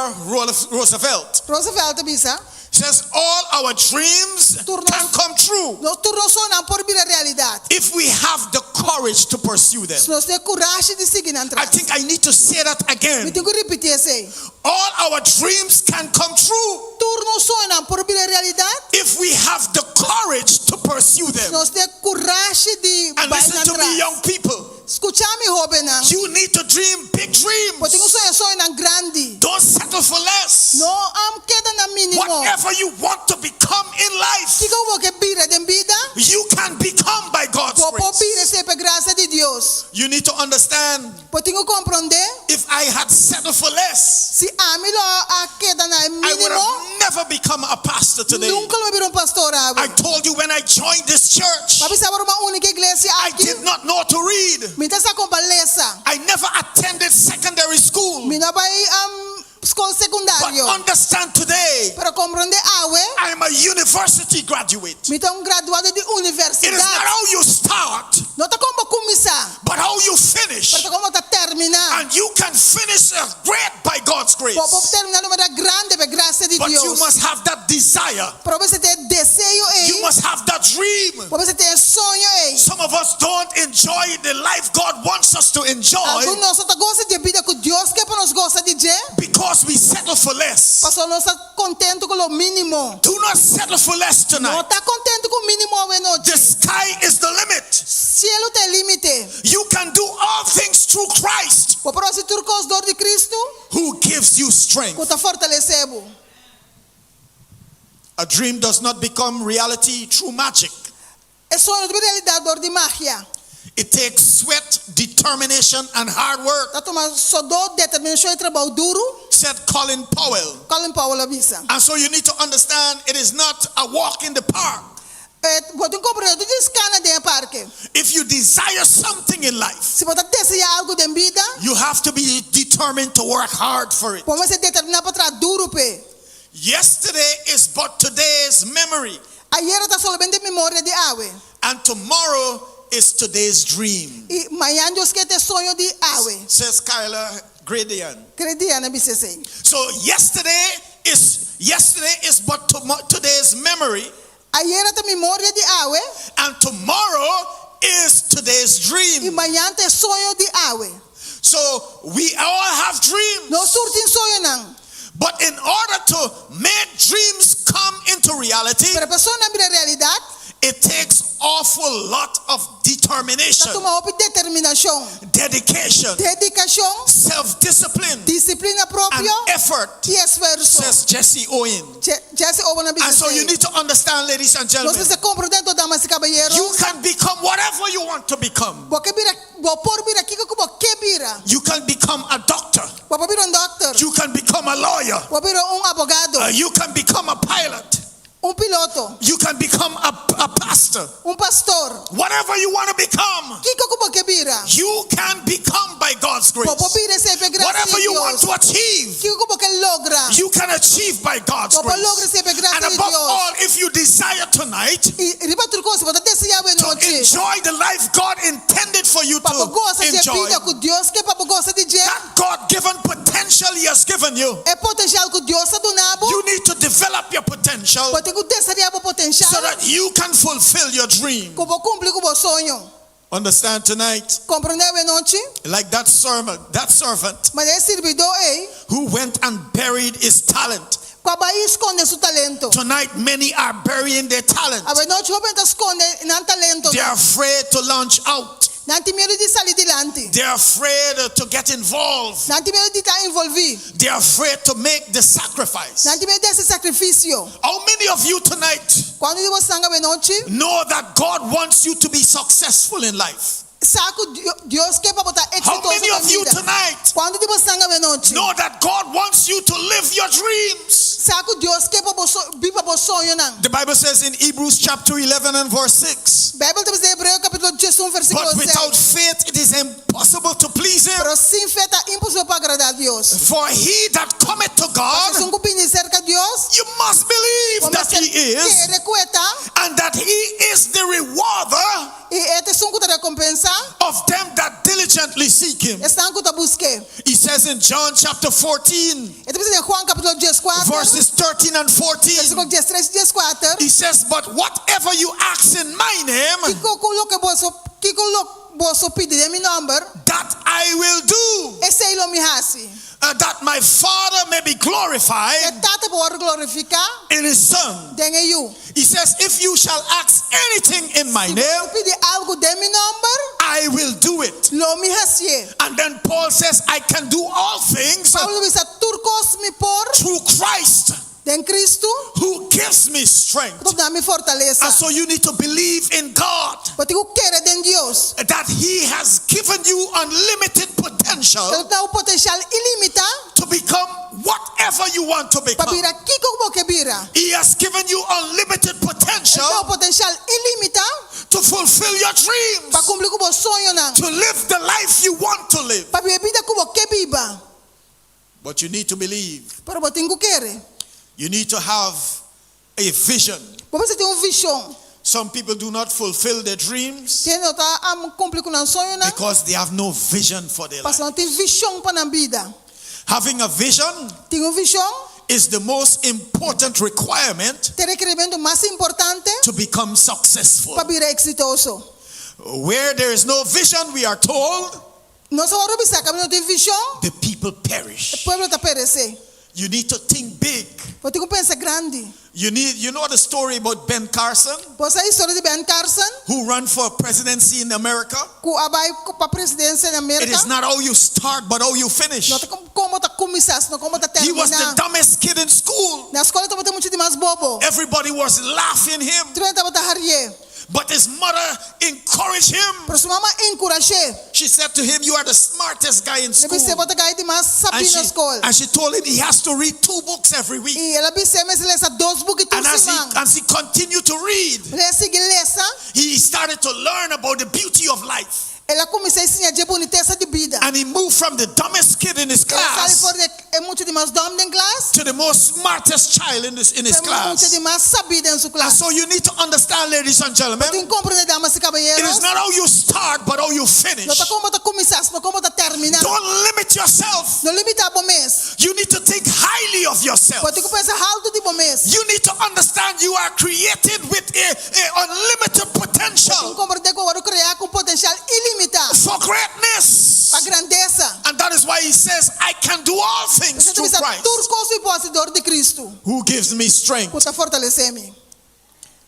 Roosevelt. Roosevelt bisa. Says all our dreams can come true Nós turno sonho por vir a realidade. if we have the courage to pursue them. Se nós temos coragem de seguir I atrás. think I need to say that Me again. tenho que repetir isso. All our dreams can come true Turno sonho por vir a realidade. if we have the courage to pursue Se them. nós temos coragem de And vai listen to me, atrás. young people. Escuchar-me, jovem não. You need to dream big Eu tenho dreams. sonho não grande. Don't settle for less. Não queda na mínimo. Whatever you want to become in life, Que eu vou que vira de vida. you can become by God's Vou grace. vir sempre graça de Deus. You need to understand, Eu tenho que compreender. if I had settled for less, Se a mim a queda na I would mínimo. have never become a pastor today. Nunca lo vir pastor. I told you when I joined this church, Papi sabe uma única igreja I aqui. did not know to read. Me está com palestra. I never attended secondary school. Me não vai escola But secundária. understand today, Para compreender I am a university graduate. me está graduado de It is not universidade. how you start, Não está como começar. but how you finish. Para como está terminar. And you can finish great by God's grace. Vou terminar de maneira grande por graça de But you Deus. must have that desire. Para você ter desejo You aí. must have that dream. Para você ter sonho aí. Some of us don't enjoy the life God wants us to Alguns enjoy nós só gosta de vida que Deus quer para nós gosta de ter. because we settle for less. Pastor, nós está contente com o mínimo. Do not settle for less Não tonight. está contente com o mínimo à noite. The sky is the limit. Cielo tem limite. You can do all things through Christ O próximo turco os dor de Cristo, who gives you strength. que te fortalecebo. A dream does not become reality through magic. É sonho de realidade, dor de magia. It takes sweat, determination, and hard work, Tá tomando só dor, determinação e trabalho duro. said Colin Powell. Colin Powell avisa. And so you need to understand it is not a walk in the park. Vou te compreender, tu diz cana de parque. If you desire something in life, Se você deseja algo de vida, you have to be determined to work hard for it. vamos se determinar para trabalhar duro pe. Yesterday is but today's memory. Ayer está solamente memoria de ave. And tomorrow is today's dream. Y mañana Dios que te sueño de ave. Says Kyla Gradian. Crediana bisese. So yesterday is but today's memory. Ayer está memoria de ave. And tomorrow is today's Y dream. mañana te sueño de ave. So we all have dreams. No surtin sueño nan. But in order to make dreams come into reality, Pero persona mira realidad. it takes awful lot of determination, Toma determinación, dedication, dedicación, self-discipline, disciplina and propia effort, y esfuerzo. says Jesse Owen. Ya se obo na And so you need to understand, ladies and Los gentlemen, se comprendendo damas y caballeros. you can become whatever you want to become. Porque mira, por mira kiko kubo ke mira. You can become a doctor. Por mira un doctor. You can become a lawyer. Por mira un abogado. You can become a pilot. Un piloto. You can become a pastor. Un pastor. Whatever you want to become, Kiko kubo ke mira. you can become by God's grace. Por mira se pe gracia Whatever de you want Dios. to achieve, Kiko kubo ke logra. you can achieve by God's Por logra grace. se pe gracia And de above Dios. all, if you desire tonight Y riba tu cosa, porque deseja ver to noche. enjoy the life God intended for you Papo gosta to de enjoy, vida com Deus, que papo gosta de dia. that God-given potential He has given you, É potencial que Deus ha donado. you need to develop your potential Pode que deseja o potencial. so that you can fulfill your dream. Como cumprir com o sonho. Understand tonight? Compreender a noite. Like that servant Mas é servidor who went and buried his talent. Quaba esconde seu talento. Tonight, many are burying their talent. A noite o bem esconde nan talento. They are afraid to launch out. Não tem medo de sair dilante. They are afraid to get involved. Não tem medo de estar envolvido. They are afraid to make the sacrifice. Não tem medo desse sacrifício. How many of you tonight Quando você sanga a noite, know that God wants you to be successful in life? saco Deus quer para botar How exitoso many na of you vida. tonight Quando você sanga a noite, know that God wants you to live your dreams? saco Deus quer para viva o sonho não. The Bible says in Hebrews chapter 11 and verse 6, Bíblia diz em Hebreu capítulo 11 versículo but 6. without faith it is impossible to please Him. Pero sem fé é impossível para agradar a Deus. For he that cometh to Se God, um cupim cerca de Deus, you must believe that He is, quer recueta and that He is the rewarder e este são que recompensa, of them that diligently seek Him. estão que busque. He says in John chapter 14, Este diz em Juan capítulo 14, verses 13 and 14, versículo 13 e 14. he says, but whatever you ask in my name, Que coloque vosso pedido em meu nome, that I will do, esse é o me hace. that my Father may be É glorified tata por glorificar, in His Son. tem eu. He says, if you shall ask anything in my name, Pedir algo de meu nome, I will do it. lo me hace. And then Paul says, I can do all things Paulo diz, turcos me por, through Christ em Cristo, who gives me strength. tu dá me fortaleza. And so you need to believe in God Porque eu quero de Deus. that He has given you unlimited potential Ele dá o potencial ilimitado to become whatever you want to para become. virar aqui como que vira. He has given you unlimited Ele dá o potential potencial ilimitado to fulfill your dreams, para cumprir com o sonho não. to live the life you want to live. Para viver vida como que viva. But you need to believe. Pero você tem que querer. You need to have a vision. Você tem visão. Some people do not fulfill their dreams Quem não está cumprir com o sonho não. because they have no vision for their Porque life. não tem visão para a vida. Having a vision Tem visão. is the most important requirement Tem requerimento mais importante to become successful. para virar exitoso. Where there is no vision, we are told, Nós vamos revisar que não tem visão. the people O perish. povo está perecer. You need to think big. Você tem que pensar grande. You know the story about Ben Carson, Você a história de Ben Carson, who ran for presidency in America? que vai para a presidência da It América. is not how you start, but how you finish. Não tem como está começar, não como está He was the terminar. dumbest kid in school. Na escola estava muito de mais bobo. Everybody was laughing him, Tu estava a rir. but his mother encouraged him. Pero sua mamãe encorajou. She said to him, you are the smartest guy in school. Ele disse, "Bota gai de mais And saber na escola." she told him he has to read 2 books every week. E ela disse, "Mas ele lê 2 books por And as semana." he continued to read, Ele seguiu lessa. he started to learn about the beauty of life. Ela começou a ensinar de boniteza de vida. And he moved from the dumbest kid in his Ela saiu class fora mucho de más dom en clase. to the most smartest child in his class. Mucho de más sabida en su And clase. so you need to understand, ladies and gentlemen, Tem que compreender, damas y it caballeros. is not how you start, but how you finish. No está como está começar, não como está terminar. Don't limit yourself. Não limitar bom mês. You need to think highly of yourself. Pode que pensar alto de bom mês. You need to understand you are created with a unlimited Tem que potential compreender que eu criar com potencial ilimitado. for greatness. Para grandeza. And that is why he says, I can do all things Você through tem que Christ tudo coisas possível de Cristo. who gives me strength. Para fortalecer-me.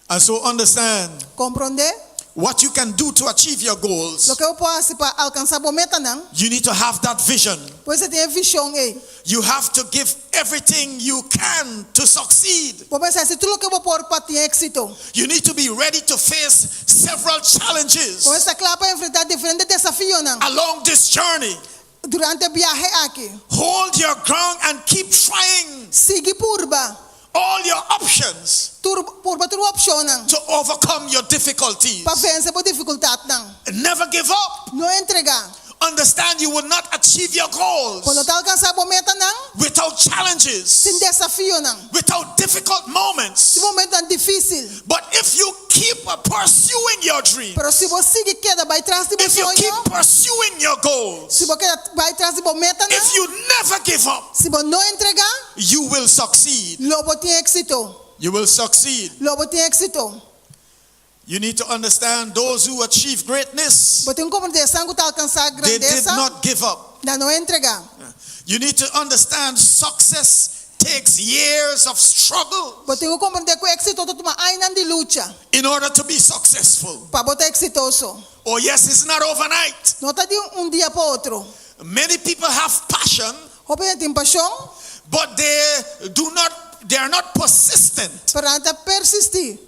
And so understand Compreender? what you can do to achieve your goals. Lo que eu posso para alcançar a meta não. You need to have that vision. Pois você tem a visão aí. You have to give everything you can to succeed. Vou pensar se tudo o que eu vou pôr para ter êxito. You need to be ready to face several challenges Pois essa claro para enfrentar diferentes desafios não. along this journey. Durante a viagem aqui. Hold your ground and keep trying Siga purba. all your options Purba tudo opção não. to overcome your difficulties. Para vencer por dificuldade não. Never give up. Não entregar. Understand you will not achieve your goals Quando está alcançar a meta não. without challenges, Sem desafio não. without difficult moments. Se momento é difícil. But if you keep pursuing your dream, Pero se você seguir queda vai trás de if you keep sonho. pursuing your goals, Se você vai trás de meta if não. you never give up, Se você não entregar, you will succeed. lobo tem êxito. You will succeed. Lobo tem êxito. You need to understand those who achieve greatness, Você tem como compreensão que está alcançar a they did grandeza. not give up. Não entregar. You need to understand success takes years of struggle Você tem que compreender que o êxito toma anos de luta in order to be successful. para botar exitoso. Oh yes, it's not overnight. Não está de dia para outro. Many people have passion, Você tem paixão, but they are not persistent para não persistir.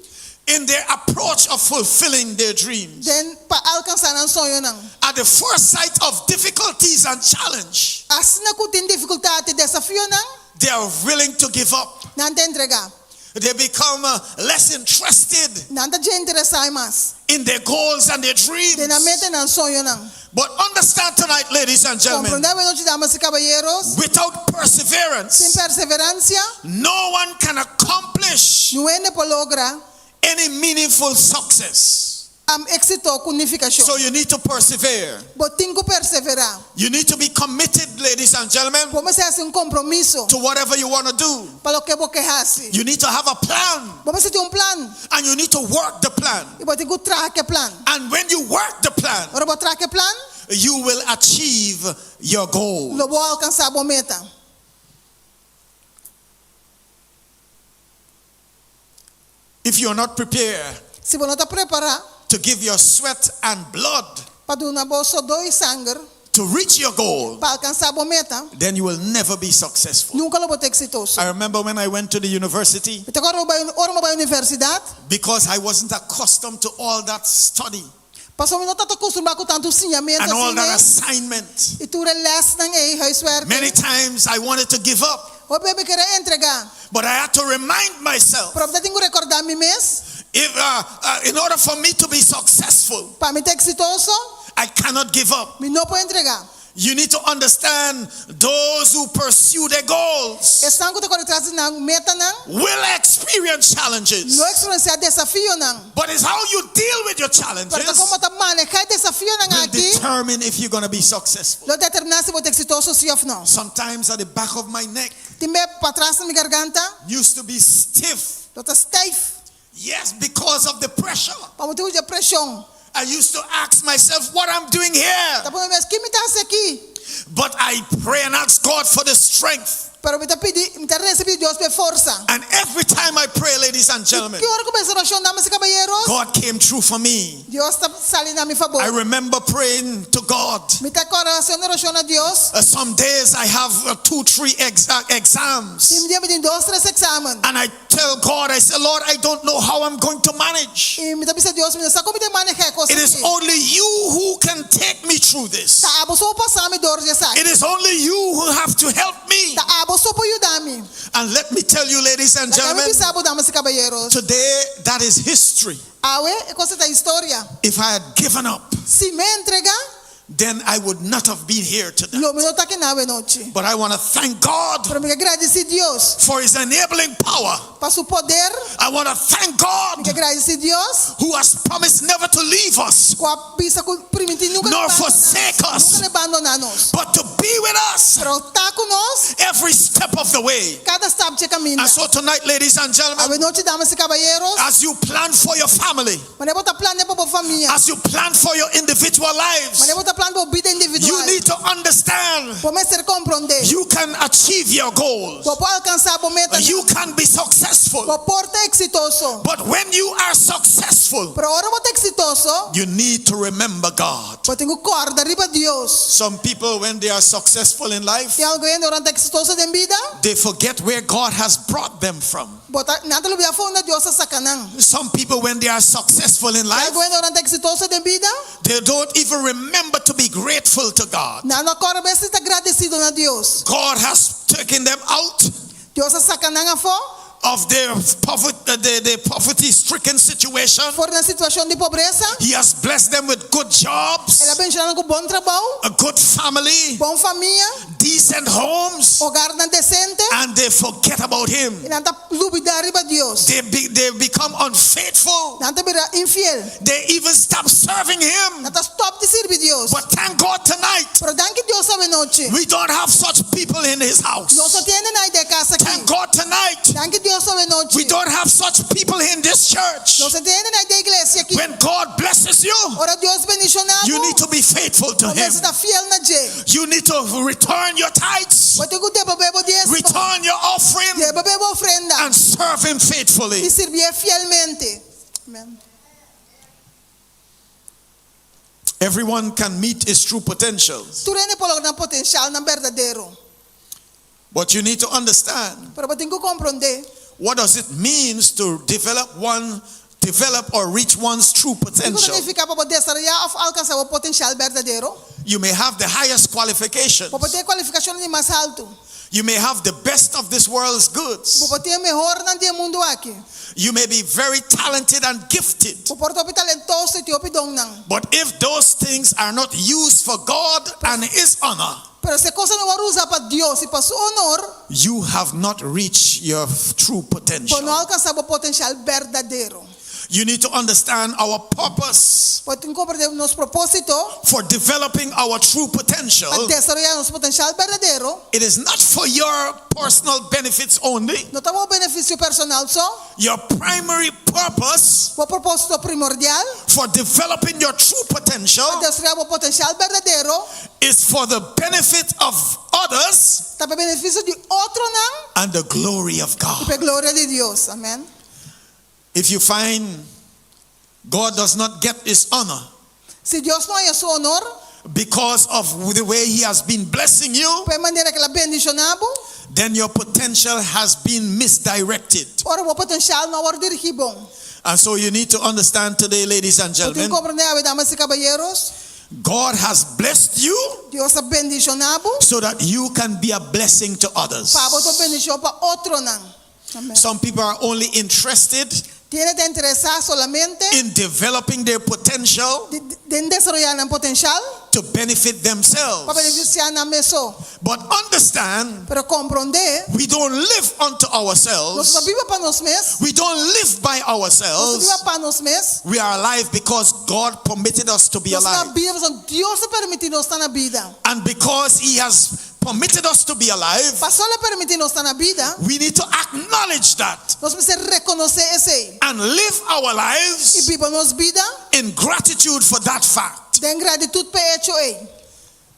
in their approach of fulfilling their dreams. Para alcançar um sonho não. At the first sight of difficulties and challenge, Assim que tem dificuldade, desafio não, they are willing to give up. não te entregar. They become less interested Não te interessar mais. in their goals and their dreams. De na meta não sonho não. But understand tonight, ladies and gentlemen, Compreender noite, damas e caballeros. without Sem perseverance, perseverança, no one can accomplish não é para lograr any meaningful success. êxito com unificação. So you need to persevere. Você tem que perseverar. You need to be committed, ladies and gentlemen, Vamos fazer compromisso to whatever you want to do. para o que você quer. You need to have a plan, Vamos ter plano. and you need to work the plan. E você tem que trazer que plano. And when you work the plan, Ora, você trazer que plano, you will achieve your goal. lo vou alcançar a meta. If you are not prepared Se você não está preparado to give your sweat and blood para dar uma bolsa de sangue to reach your goal, para alcançar a meta, then you will never be successful. nunca lo vou ter exitoso. I remember when I went to the university, Então agora eu vou para a universidade. because I wasn't accustomed to all that study Passou não está acostumado com tanto ensinamento and all that assim. assignment. E tu relas não é huiswerk. Many times I wanted to give up, O bebê quer entregar. but I had to remind myself, Para eu tenho que recordar mim mesmo. if in order for me to be successful, Para mim ter exitoso, I cannot give up. me não pode entregar. You need to understand those who pursue their goals Estão que te trazer na meta não. will experience challenges, Não experienciar desafio não. but it's how you deal with your Porque challenges como tá manejar desafio não will aqui, determine if you're going to be successful. lo determinar se vou ter exitoso sim ou não. Sometimes at the back of my neck Timbe para trás na minha garganta, used to be stiff. lo tá stijf. Yes, because of the pressure. Para muito de pressão. I used to ask myself what I'm doing here. Tá bom, mas que me tá aqui? But I pray and ask God for the strength. Pero me tá pedi, me tá recebido Deus por força. And every time I pray, ladies and gentlemen, Que hora começa a oração, damas e caballeros? God came through for me. Deus está salindo a mi favor. I remember praying to God. Me tá oração a Deus. Some days I have 2-3 exams. E me dia me tem 2-3 exames. And I tell God, I say, Lord, I don't know how I'm going to manage. E me tá pensando Deus, me sabe como te manejar coisas. It is only you who can take me through this. Tá, abo só passar me dor de sair. It is only you who have to help me. Tá, abo só para ajudar-me. And let me tell you, ladies and gentlemen, Sabe, damas e caballeros. today that is history. Awe, é coisa da história. If I had given up, Se me entregar, then I would not have been here today. lo não tá aqui na noite. But I want to thank God Pero me agradeci Deus for his enabling power. para seu poder. I want to thank God Me agradeci Deus who has promised never to leave us com a pista permitir nunca nor nos forsake us, nunca abandonar-nos. but to be with us Pero tá conosco every step of the way. cada step de caminho. And so tonight, ladies and A gentlemen, noite, damas e caballeros, as you plan for your family, mas bota plano para a família. as you plan for your individual lives, Mas bota plano para a vida individual. you need to understand Vamos ser compreender. you can achieve your goals. Vou alcançar a meta. You can be successful. Vou portar exitoso. But when you are successful, Pero ahora vou ter exitoso. you need to remember God. Vou ter que corda arriba Deus. Some people, when they are successful in life, Tem alguém durante exitoso de vida? they forget where God has brought them from. Bota nada lubia funda Deus a sacanão. Some people, when they are successful in Tem life, alguém durante exitoso de vida? they don't even remember to be grateful to God. Não agora bem está agradecido na Deus. God has taken them out Deus a sacanão a fo. of their poverty-stricken situation. For na situação de pobreza. He has blessed them with good jobs, Ela abençoando com bom trabalho, a good family, bom família, decent homes, hogar decente. and they forget about Him. E não tá lubida arriba Deus. They become unfaithful. Não tá vira infiel. They even stop serving Him. Não tá stop de servir Deus. But thank God tonight, Pero dan que Deus sabe noite. we don't have such people in His house. Não só tem na de casa aqui. Thank God tonight, Dan que Deus sabe noite. we don't have such people in this church. Não só tem na de igreja aqui. When God blesses you, Ora Deus bendicionado. you need to be faithful to Him. Você está fiel na je. You need to return your tithes, Vou ter que ter bebo diezmo. return your offering, Ter bebo ofrenda. and serve Him faithfully. E servir fielmente. Amen. Everyone can meet his true potential, Tu rende polo na potencial na verdadeiro. but you need to understand Pero tem que compreender. what does it means to develop or reach one's true O que potential. significa para poder desarrollar ou alcançar o potencial verdadeiro? You may have the highest qualifications. Para poder qualificação de mais alto. You may have the best of this world's goods. Para poder melhor na de mundo aqui. You may be very talented and gifted. Para poder talentoso e te opidong nang. But if those things are not used for God and His honor, Pero se cosa não vai usar para Deus e para seu honor, you have not reached your true para não potential. alcançar o potencial verdadeiro. You need to understand our purpose Para tem que compreender nosso propósito, for developing our true potential. para desarrollar nosso potencial verdadeiro. It is not for your personal benefits only. Não estamos benefício personal só. Your primary purpose O propósito primordial for developing your true potential para desarrollar o potencial verdadeiro, is for the benefit of others está para benefício de outro não and the glory of e God. para a glória de Deus. Amém. If you find God does not get His honor Se Deus não é seu honor, because of the way He has been blessing you, para a maneira que ela bendicionava, then your potential has been misdirected. ora o potencial não vai dirigir bom. And so you need to understand today, ladies and Tem que gentlemen, compreender, damas e caballeros, God has blessed you Deus é bendicionado so that you can be a blessing to others. para botar bendição para outro não. Amém. Some people are only interested Tiene que interessar solamente in developing their potential de desarrollar o potencial to benefit para themselves. beneficiar na mesa. But understand, Pero compreender, we don't live unto nós não ourselves. vivemos para nós mesmos, We don't live by nós não ourselves. vivemos para nós mesmos. We are alive because God permitted us to be Nós não alive. vivemos, Deus permitiu nós estar na vida. And because He has permitted us to be alive, Para só Ele permitir nós estar na vida, we need to acknowledge that nós precisamos reconhecer esse and live our e lives viver nossa vida in gratitude for that fact. de gratitude para hecho aí.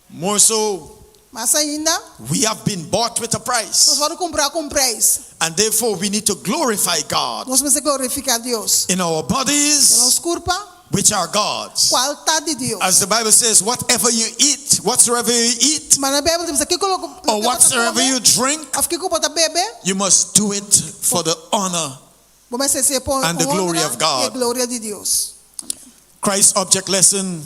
More so, Mas ainda, we have been bought with a nós price. vamos comprar com preço. And therefore, we need to glorify God Nós precisamos glorificar Deus. in our bodies, Nossa culpa, which are God's. qualidade de Deus. As the Bible says, whatever you eat, whatsoever you eat, Mas na Bíblia diz aqui or whatsoever you drink, aqui que pode beber, you must do it for the honor vamos ser por and the glory of God. e a glória de Deus. Christ Object Lesson,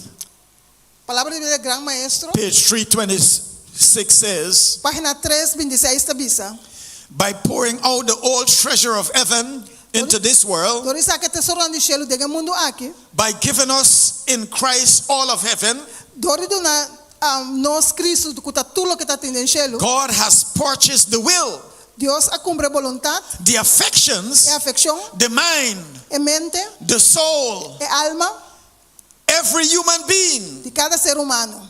Palavra de Deus, Gran Maestro, page 326 says, página 326 tabisa. by pouring out the old treasure of heaven into this world, Por isso que tesouro do céu de mundo aqui, by giving us in Christ all of heaven, God has purchased the will, Dios cumpre voluntad, the affections, afección, the mind, mente, the soul, alma, every human being, de cada ser humano,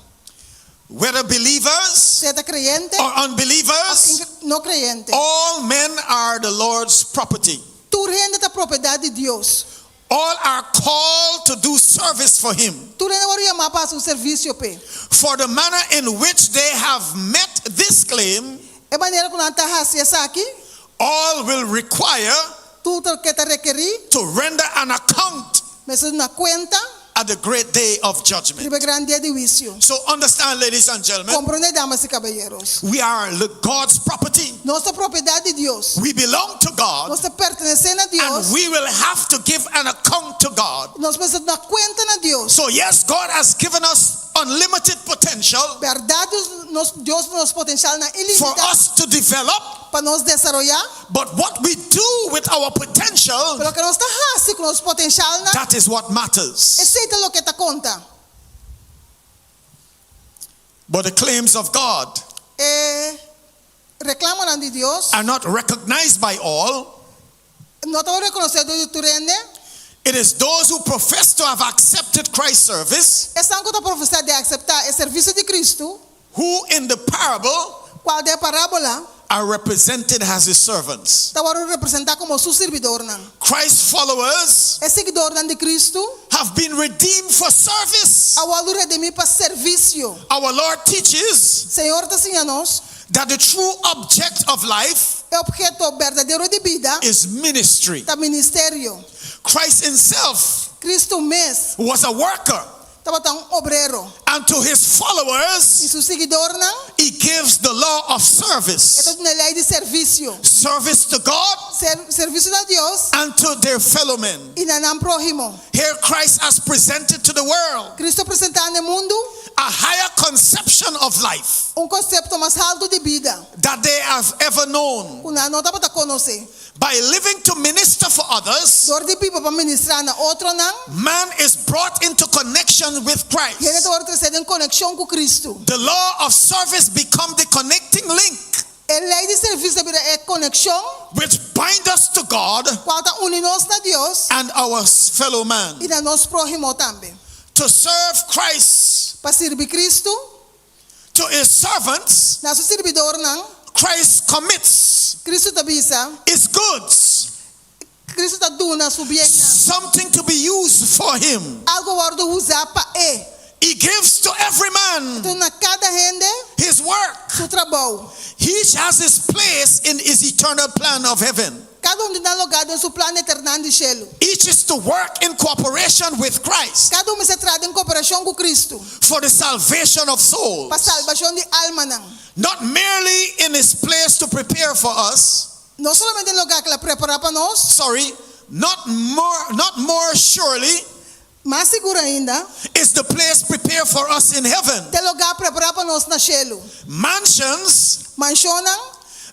whether believers creyente or unbelievers, no creyente. all men are the Lord's property. Tu gente es propiedad de Dios. All are called to do service for Him. Tu gente va a llamar para su servicio pe. For the manner in which they have met this claim, E maneira que nós tá aqui, all will require tudo que te requerir, to render an account mas na cuenta, at the great day of judgment. primeiro grande dia de juízo. So understand, ladies and gentlemen, Compreende, damas y caballeros. we are God's property. Nuestra propiedad de Dios. We belong to God, Nos pertenecen a Dios. and we will have to give an account to God. Nos precisamos dar cuenta a Dios. So yes, God has given us unlimited potential Verdad, Dios nos potencial na for ilimitado us to develop, para nos desarrollar. but what we do with our potential, Pero que nos está haciendo con nos potencial na that is what matters. es lo que te conta. But the claims of God Reclaman de Dios. are not recognized by all. No te voy a reconocer de tu rende. It is those who profess to have accepted Christ's service, Están con la profecía de aceptar el servicio de Cristo, who in the parable cual de parábola, are represented as His servants. te voy a representar como su servidor. Christ's followers El seguidor de Cristo, have been redeemed for service. ahora redimir para servicio. Our Lord teaches Señor te enseñanos, that the true object of life el objeto verdadero de vida is ministry. es ministerio. Christ Himself Cristo mes, was a worker, estaba tan obrero. and to His Y followers su seguidor, He gives the law of service. esto es una ley de servicio. Service to God Servicio a Dios and to their fellow men. y al prójimo. Here Christ has presented to the world Cristo presenta en el mundo a higher conception of life un concepto más alto de vida. that they have ever known. Una nota para conocer. By living to minister for others, Door de people para ministrar a otro man is brought into connection with tiene que Christ. estar en conexión con Cristo. The law of service becomes the connecting link El ley de servicio es conexión which binds us to God cuando unimos a Dios and our fellow man. y a nos prójimo también. To serve Christ Para servir Cristo, to His servants, na su servidor Christ commits Cristo te avisa, His goods, Cristo te dona su bien, something to be used for Him. algo guardo usar para él. He gives to every man Então na cada gente his work. su trabajo. Each has his place in His eternal plan of heaven. Cada está lugar en su plan eterno de cielo. Each is to work in cooperation with Christ Cada se trata en cooperación con Cristo for the salvation of souls. para salvación de alma. Not merely in His place to prepare for us. No solamente el lugar que la prepara para nos, Sorry, not more surely más seguro ainda, is the place prepared for us in heaven. el lugar preparado para nos na cielo. Mansions Mansionan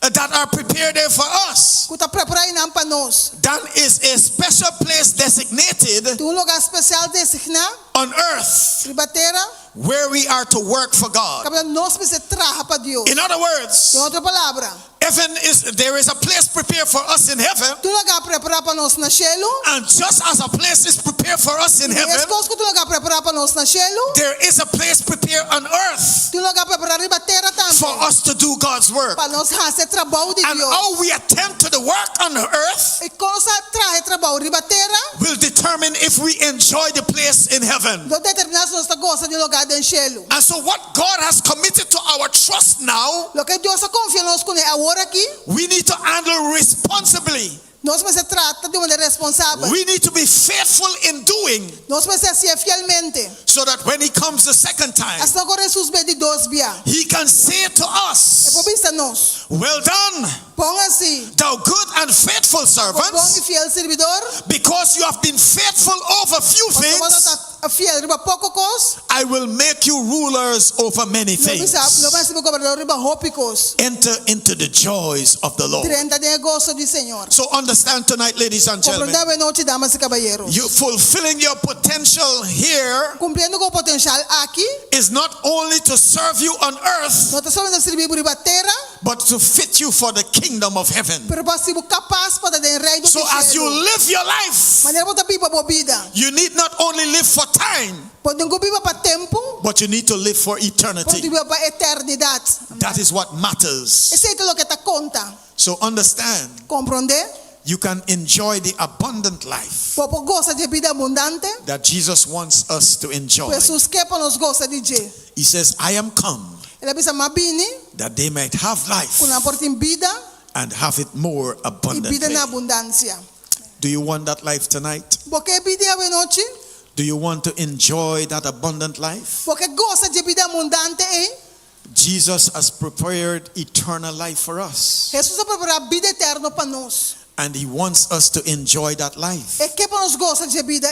that are prepared there for us. que está preparado para nos. That is a special place designated De lugar especial designado, on earth ribatera, where we are to work for God. que nos se trabaja para Dios. In other words, En otra palabra, there is a place prepared for us in heaven, tu lugar preparado para nos na cielo, and just as a place is prepared for us in es heaven, cosa que tu lugar preparado para nos na cielo, there is a place prepared on earth tu lugar preparado ribatera for también, us to do God's work. para nos hacer trabajo de And Dios. how we attend to the work on the earth Y cosa traje trabajo ribatera, will determine if we enjoy the place in heaven. no determinas nuestra cosa de lugar del cielo. And so what God has committed to our trust now, Lo que Dios ha confiado nos con ahora aquí, we need to handle responsibly. nos se trata de manera responsable. We need to be faithful in doing, Nos se hacer fielmente. so that when He comes the second time, Hasta agora Jesus veio dos via. He can say to É us, por isso nos. well done, Póngase. thou good and faithful Bom servant, e fiel servidor. because you have been faithful over few things, fiel riba pouco cos. I will make you rulers over many Não things. vai ser governador riba hopi cos. Enter into the joys of the Lord. Trenta de gozo do Senhor. So understand tonight, ladies and gentlemen, Compreender noite, damas e caballeros. you fulfilling your potential here Cumprindo com o potencial aqui. is not only to serve you on earth, Não está só servir por riba terra, but to fit you for the kingdom of heaven. pero para ser capaz para dar rei do So as you live your life, maneira para viver a vida. you need not only live for time, Pode não viver para tempo, but you need to live for pode eternity. viver para eternidade. That is what matters. Esse é o que está conta. So understand, Compreender? you can enjoy the abundant life Popo gosta de vida abundante. that Jesus wants us to enjoy. Jesus quer para nós gosta de je. He says, I am come Ele pensa mabini, that they might have life kuna portin vida and have it more e vida abundantly. na abundância. Do you want that life tonight? Porque vida a noite, Do you want to enjoy that abundant life? porque gosta de vida abundante, Jesus has prepared eternal life for us, Jesus vai preparar vida eterna para nós. and he wants us to enjoy that life. É que para nós gosta de vida,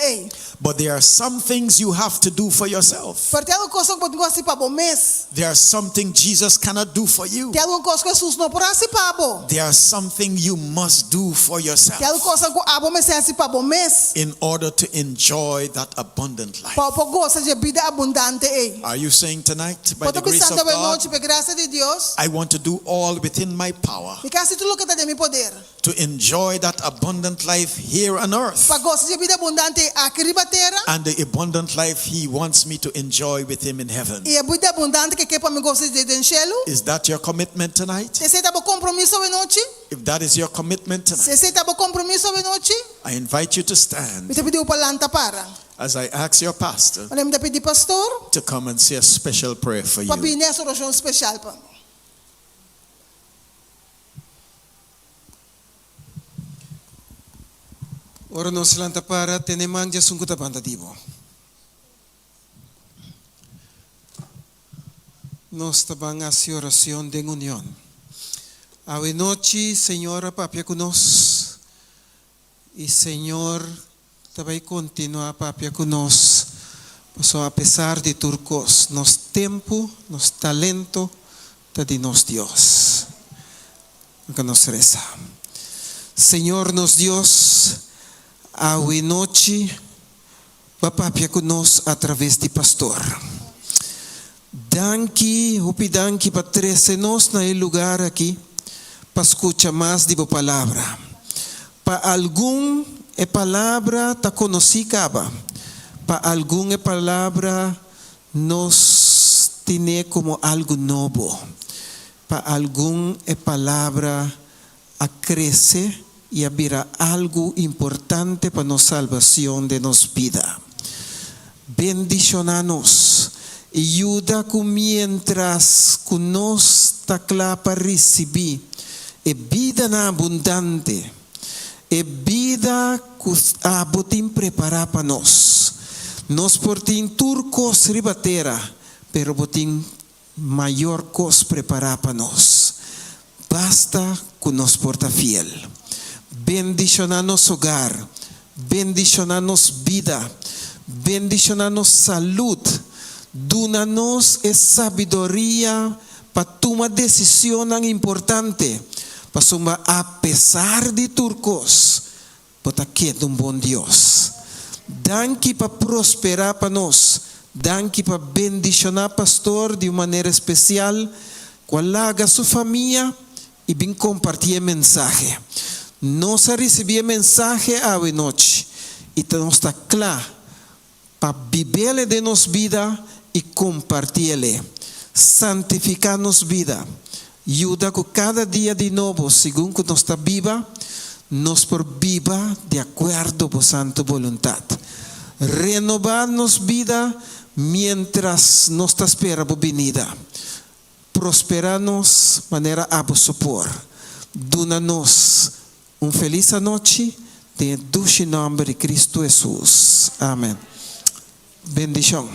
But there are some things you have to do for yourself. Porque tem alguma coisa que pode gostar para bom mês. There are something Jesus cannot do for you. Tem alguma coisa que Jesus não pode ser para bom. There are something you must do for yourself Tem alguma coisa que a bom mês é para bom mês. in order to enjoy that abundant life. Para gosta de vida abundante, Are you saying tonight, by the Pode grace of pensar também God, noite, por graça de Deus. I want to do all within my power E que tudo que está de meu poder. to enjoy that abundant life here on earth Para gosta de vida abundante aqui riba terra. and the abundant life he wants me to enjoy with him in heaven. E a vida abundante que para mim gosta de enchê-lo. Is that your commitment tonight? Se você está com compromisso hoje noite, If that is your commitment se tonight, você está com compromisso hoje noite, I invite you to stand você pediu para lanta para. as I ask your pastor Olha, me pedir pastor, to come and say a special prayer for para you. pedir essa oração especial para. Ora nos lanta para tenemang ja sungkuta pantativo. Nos tabang asi oración de unión. Awe noche, Señora, papia kunos. Y Señor, tabay continua papia kunos. So a pesar de turcos, nos tempo, nos talento, tadinos Dios. Que nos reza. Señor, nos Dios, awe noche, papapia kunos a través de pastor. Danki, upidanki patrecenos na el lugar aquí, pa escucha más de palabra. Pa algún e palabra ta conocí caba, pa algún e palabra nos tiene como algo nuevo, pa algún e palabra crece y abrirá algo importante para nos salvación de nos vida. Bendicionanos. Ayuda que mientras que nos tacla para recibir vida na abundante, vida que a botín prepara para nos portin turcos ribatera, pero botín mayor cos prepara para nos. Basta que nos porta fiel. Bendicionanos hogar, bendicionanos vida, bendicionanos salud. Dunanos es sabiduría para tomar decisión importante, para sumar a pesar de turcos, para que un buen Dios. Danke para prosperar para nos, danke para bendicionar pastor de una manera especial, cual haga su familia y bien compartir el mensaje. Nos recibir mensaje a noche y nos está claro para vivirle de nos vida y compartirle, santificarnos vida, ayuda que cada día de nuevo, según que nos está viva, nos por viva de acuerdo con santa voluntad, renovarnos vida mientras nos está espera por venida, prosperarnos manera a sopor, dunanos un feliz noche de dulce nombre de Cristo Jesús, amén. Bendición.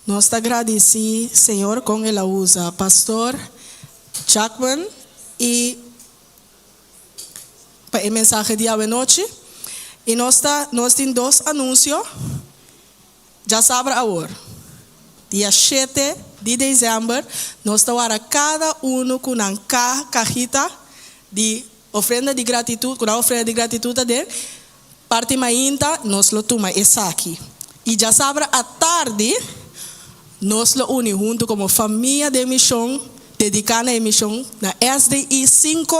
Nós te agradecemos, Senhor, com ela usa pastor Jackman e para a mensagem de hoje noite. E nós temos 2 anúncios. Já sabe agora. Dia 7 de dezembro, nós estamos cada um com uma cajita de ofrenda de gratitude, com a ofrenda de gratitude dele. Parte mainta, nós lo toma essa aqui. E já sabe, à tarde, nós lo unimos junto como família de Mishon, dedicada a Mishon, na SDI 5,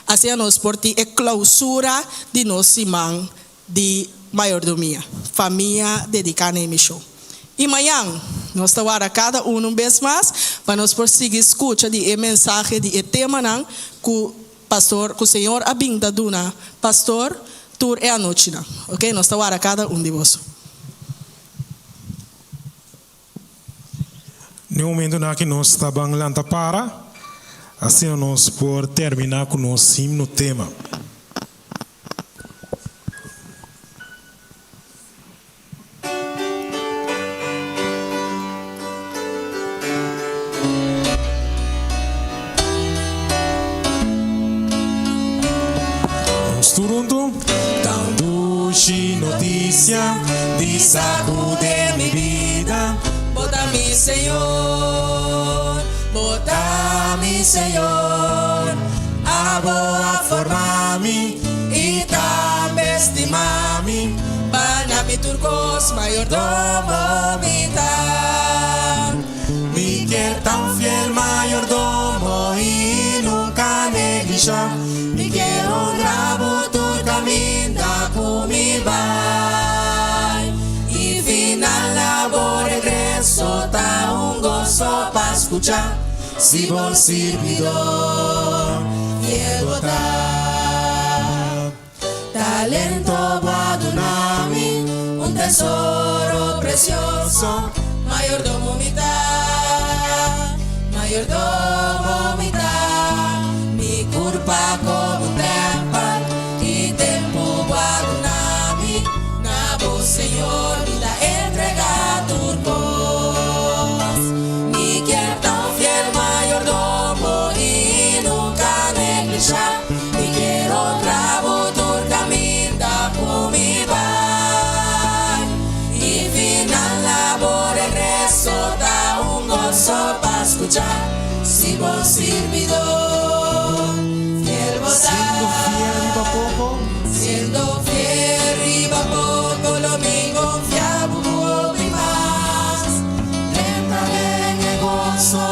assim nós porti a clausura de nosso irmão de mayordomia. Família dedicada a Mishon. E amanhã, nós estamos cada um vez mais, para nós prosseguir escuta de mensagem de tema que o pastor, que o Senhor abinda duna, pastor, tur é a noite, ok? Nós estamos cada um de vocês. No momento na que nós estamos lanta para, assim nós por terminar com o nosso himno tema. Nós turunto, dando notícia de sacudir minha vida. Bota-me, Senhor, a boa formar-me e também estimar-me, para me turcos mayordomo me dar. Me quer tão fiel mayordomo e nunca neglijar. Me quer honrar o tu caminho da comigo. E final labor regresso, tá gozo para escuchar. Si vos servidor, quiero dar talento guadunami, un tesoro precioso, mayordomo mitad, mi culpa como un temple y tempo guadunami, na voz Señor, y la entrega turco. Me quiero trabo tu camino da comigo. Y final labor regreso da gozo para escuchar. Si vos servidor, fiel siendo fiel riba poco, lo mi confiabo y más. Entraré en el gozo,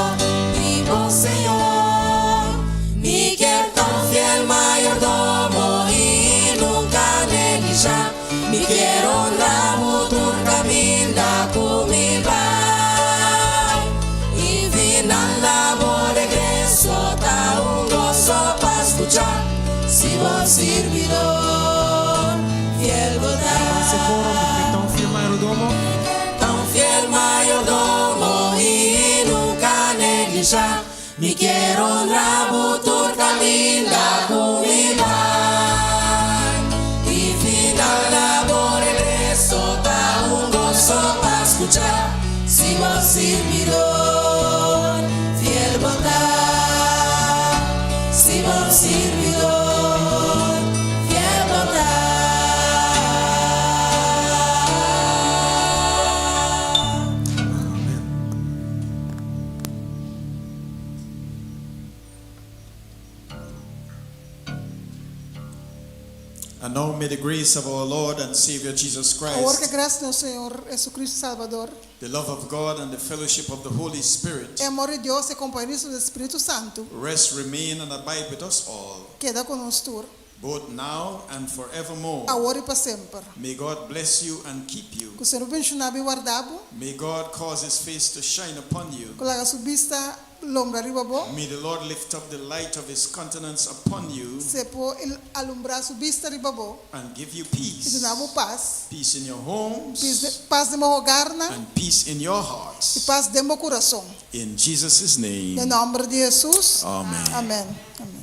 vivo Señor. Mi quiero fiel mayordomo y nunca neglijar. Mi quiero honrar tu camino da comigo. Y final labor regreso da gozo para escuchar. Si vos servidor, fiel tan fiel mayordomo y nunca neglijar. Mi quiero honrar tu camino da comigo. Y final labor regreso da gozo para escuchar. Si vos servidor, fiel bondad. Si vos servidor, fiel bondad. And now may the grace of our Lord and Savior Jesus Ahora que Christ, graças ao Senhor Jesucristo Salvador, the love of God and the fellowship of the Holy Spirit amor de Deus e companhia do Espírito Santo, rest, remain, and abide with us all, queda conosco both now and forevermore. agora e para sempre. May God bless you and keep you. Que o Senhor abençoe e guardado, May God cause His face to shine upon you. que a sua vista lombra arriba bo, May the Lord lift up the light of His countenance upon you se pô alumbrar sua vista arriba bo, and give you e peace. donava paz, Peace in your homes paz de meu hogar and peace in your e hearts. paz de meu coração. In Jesus' name. Em nome de Jesus. Amen. Amém. Amém.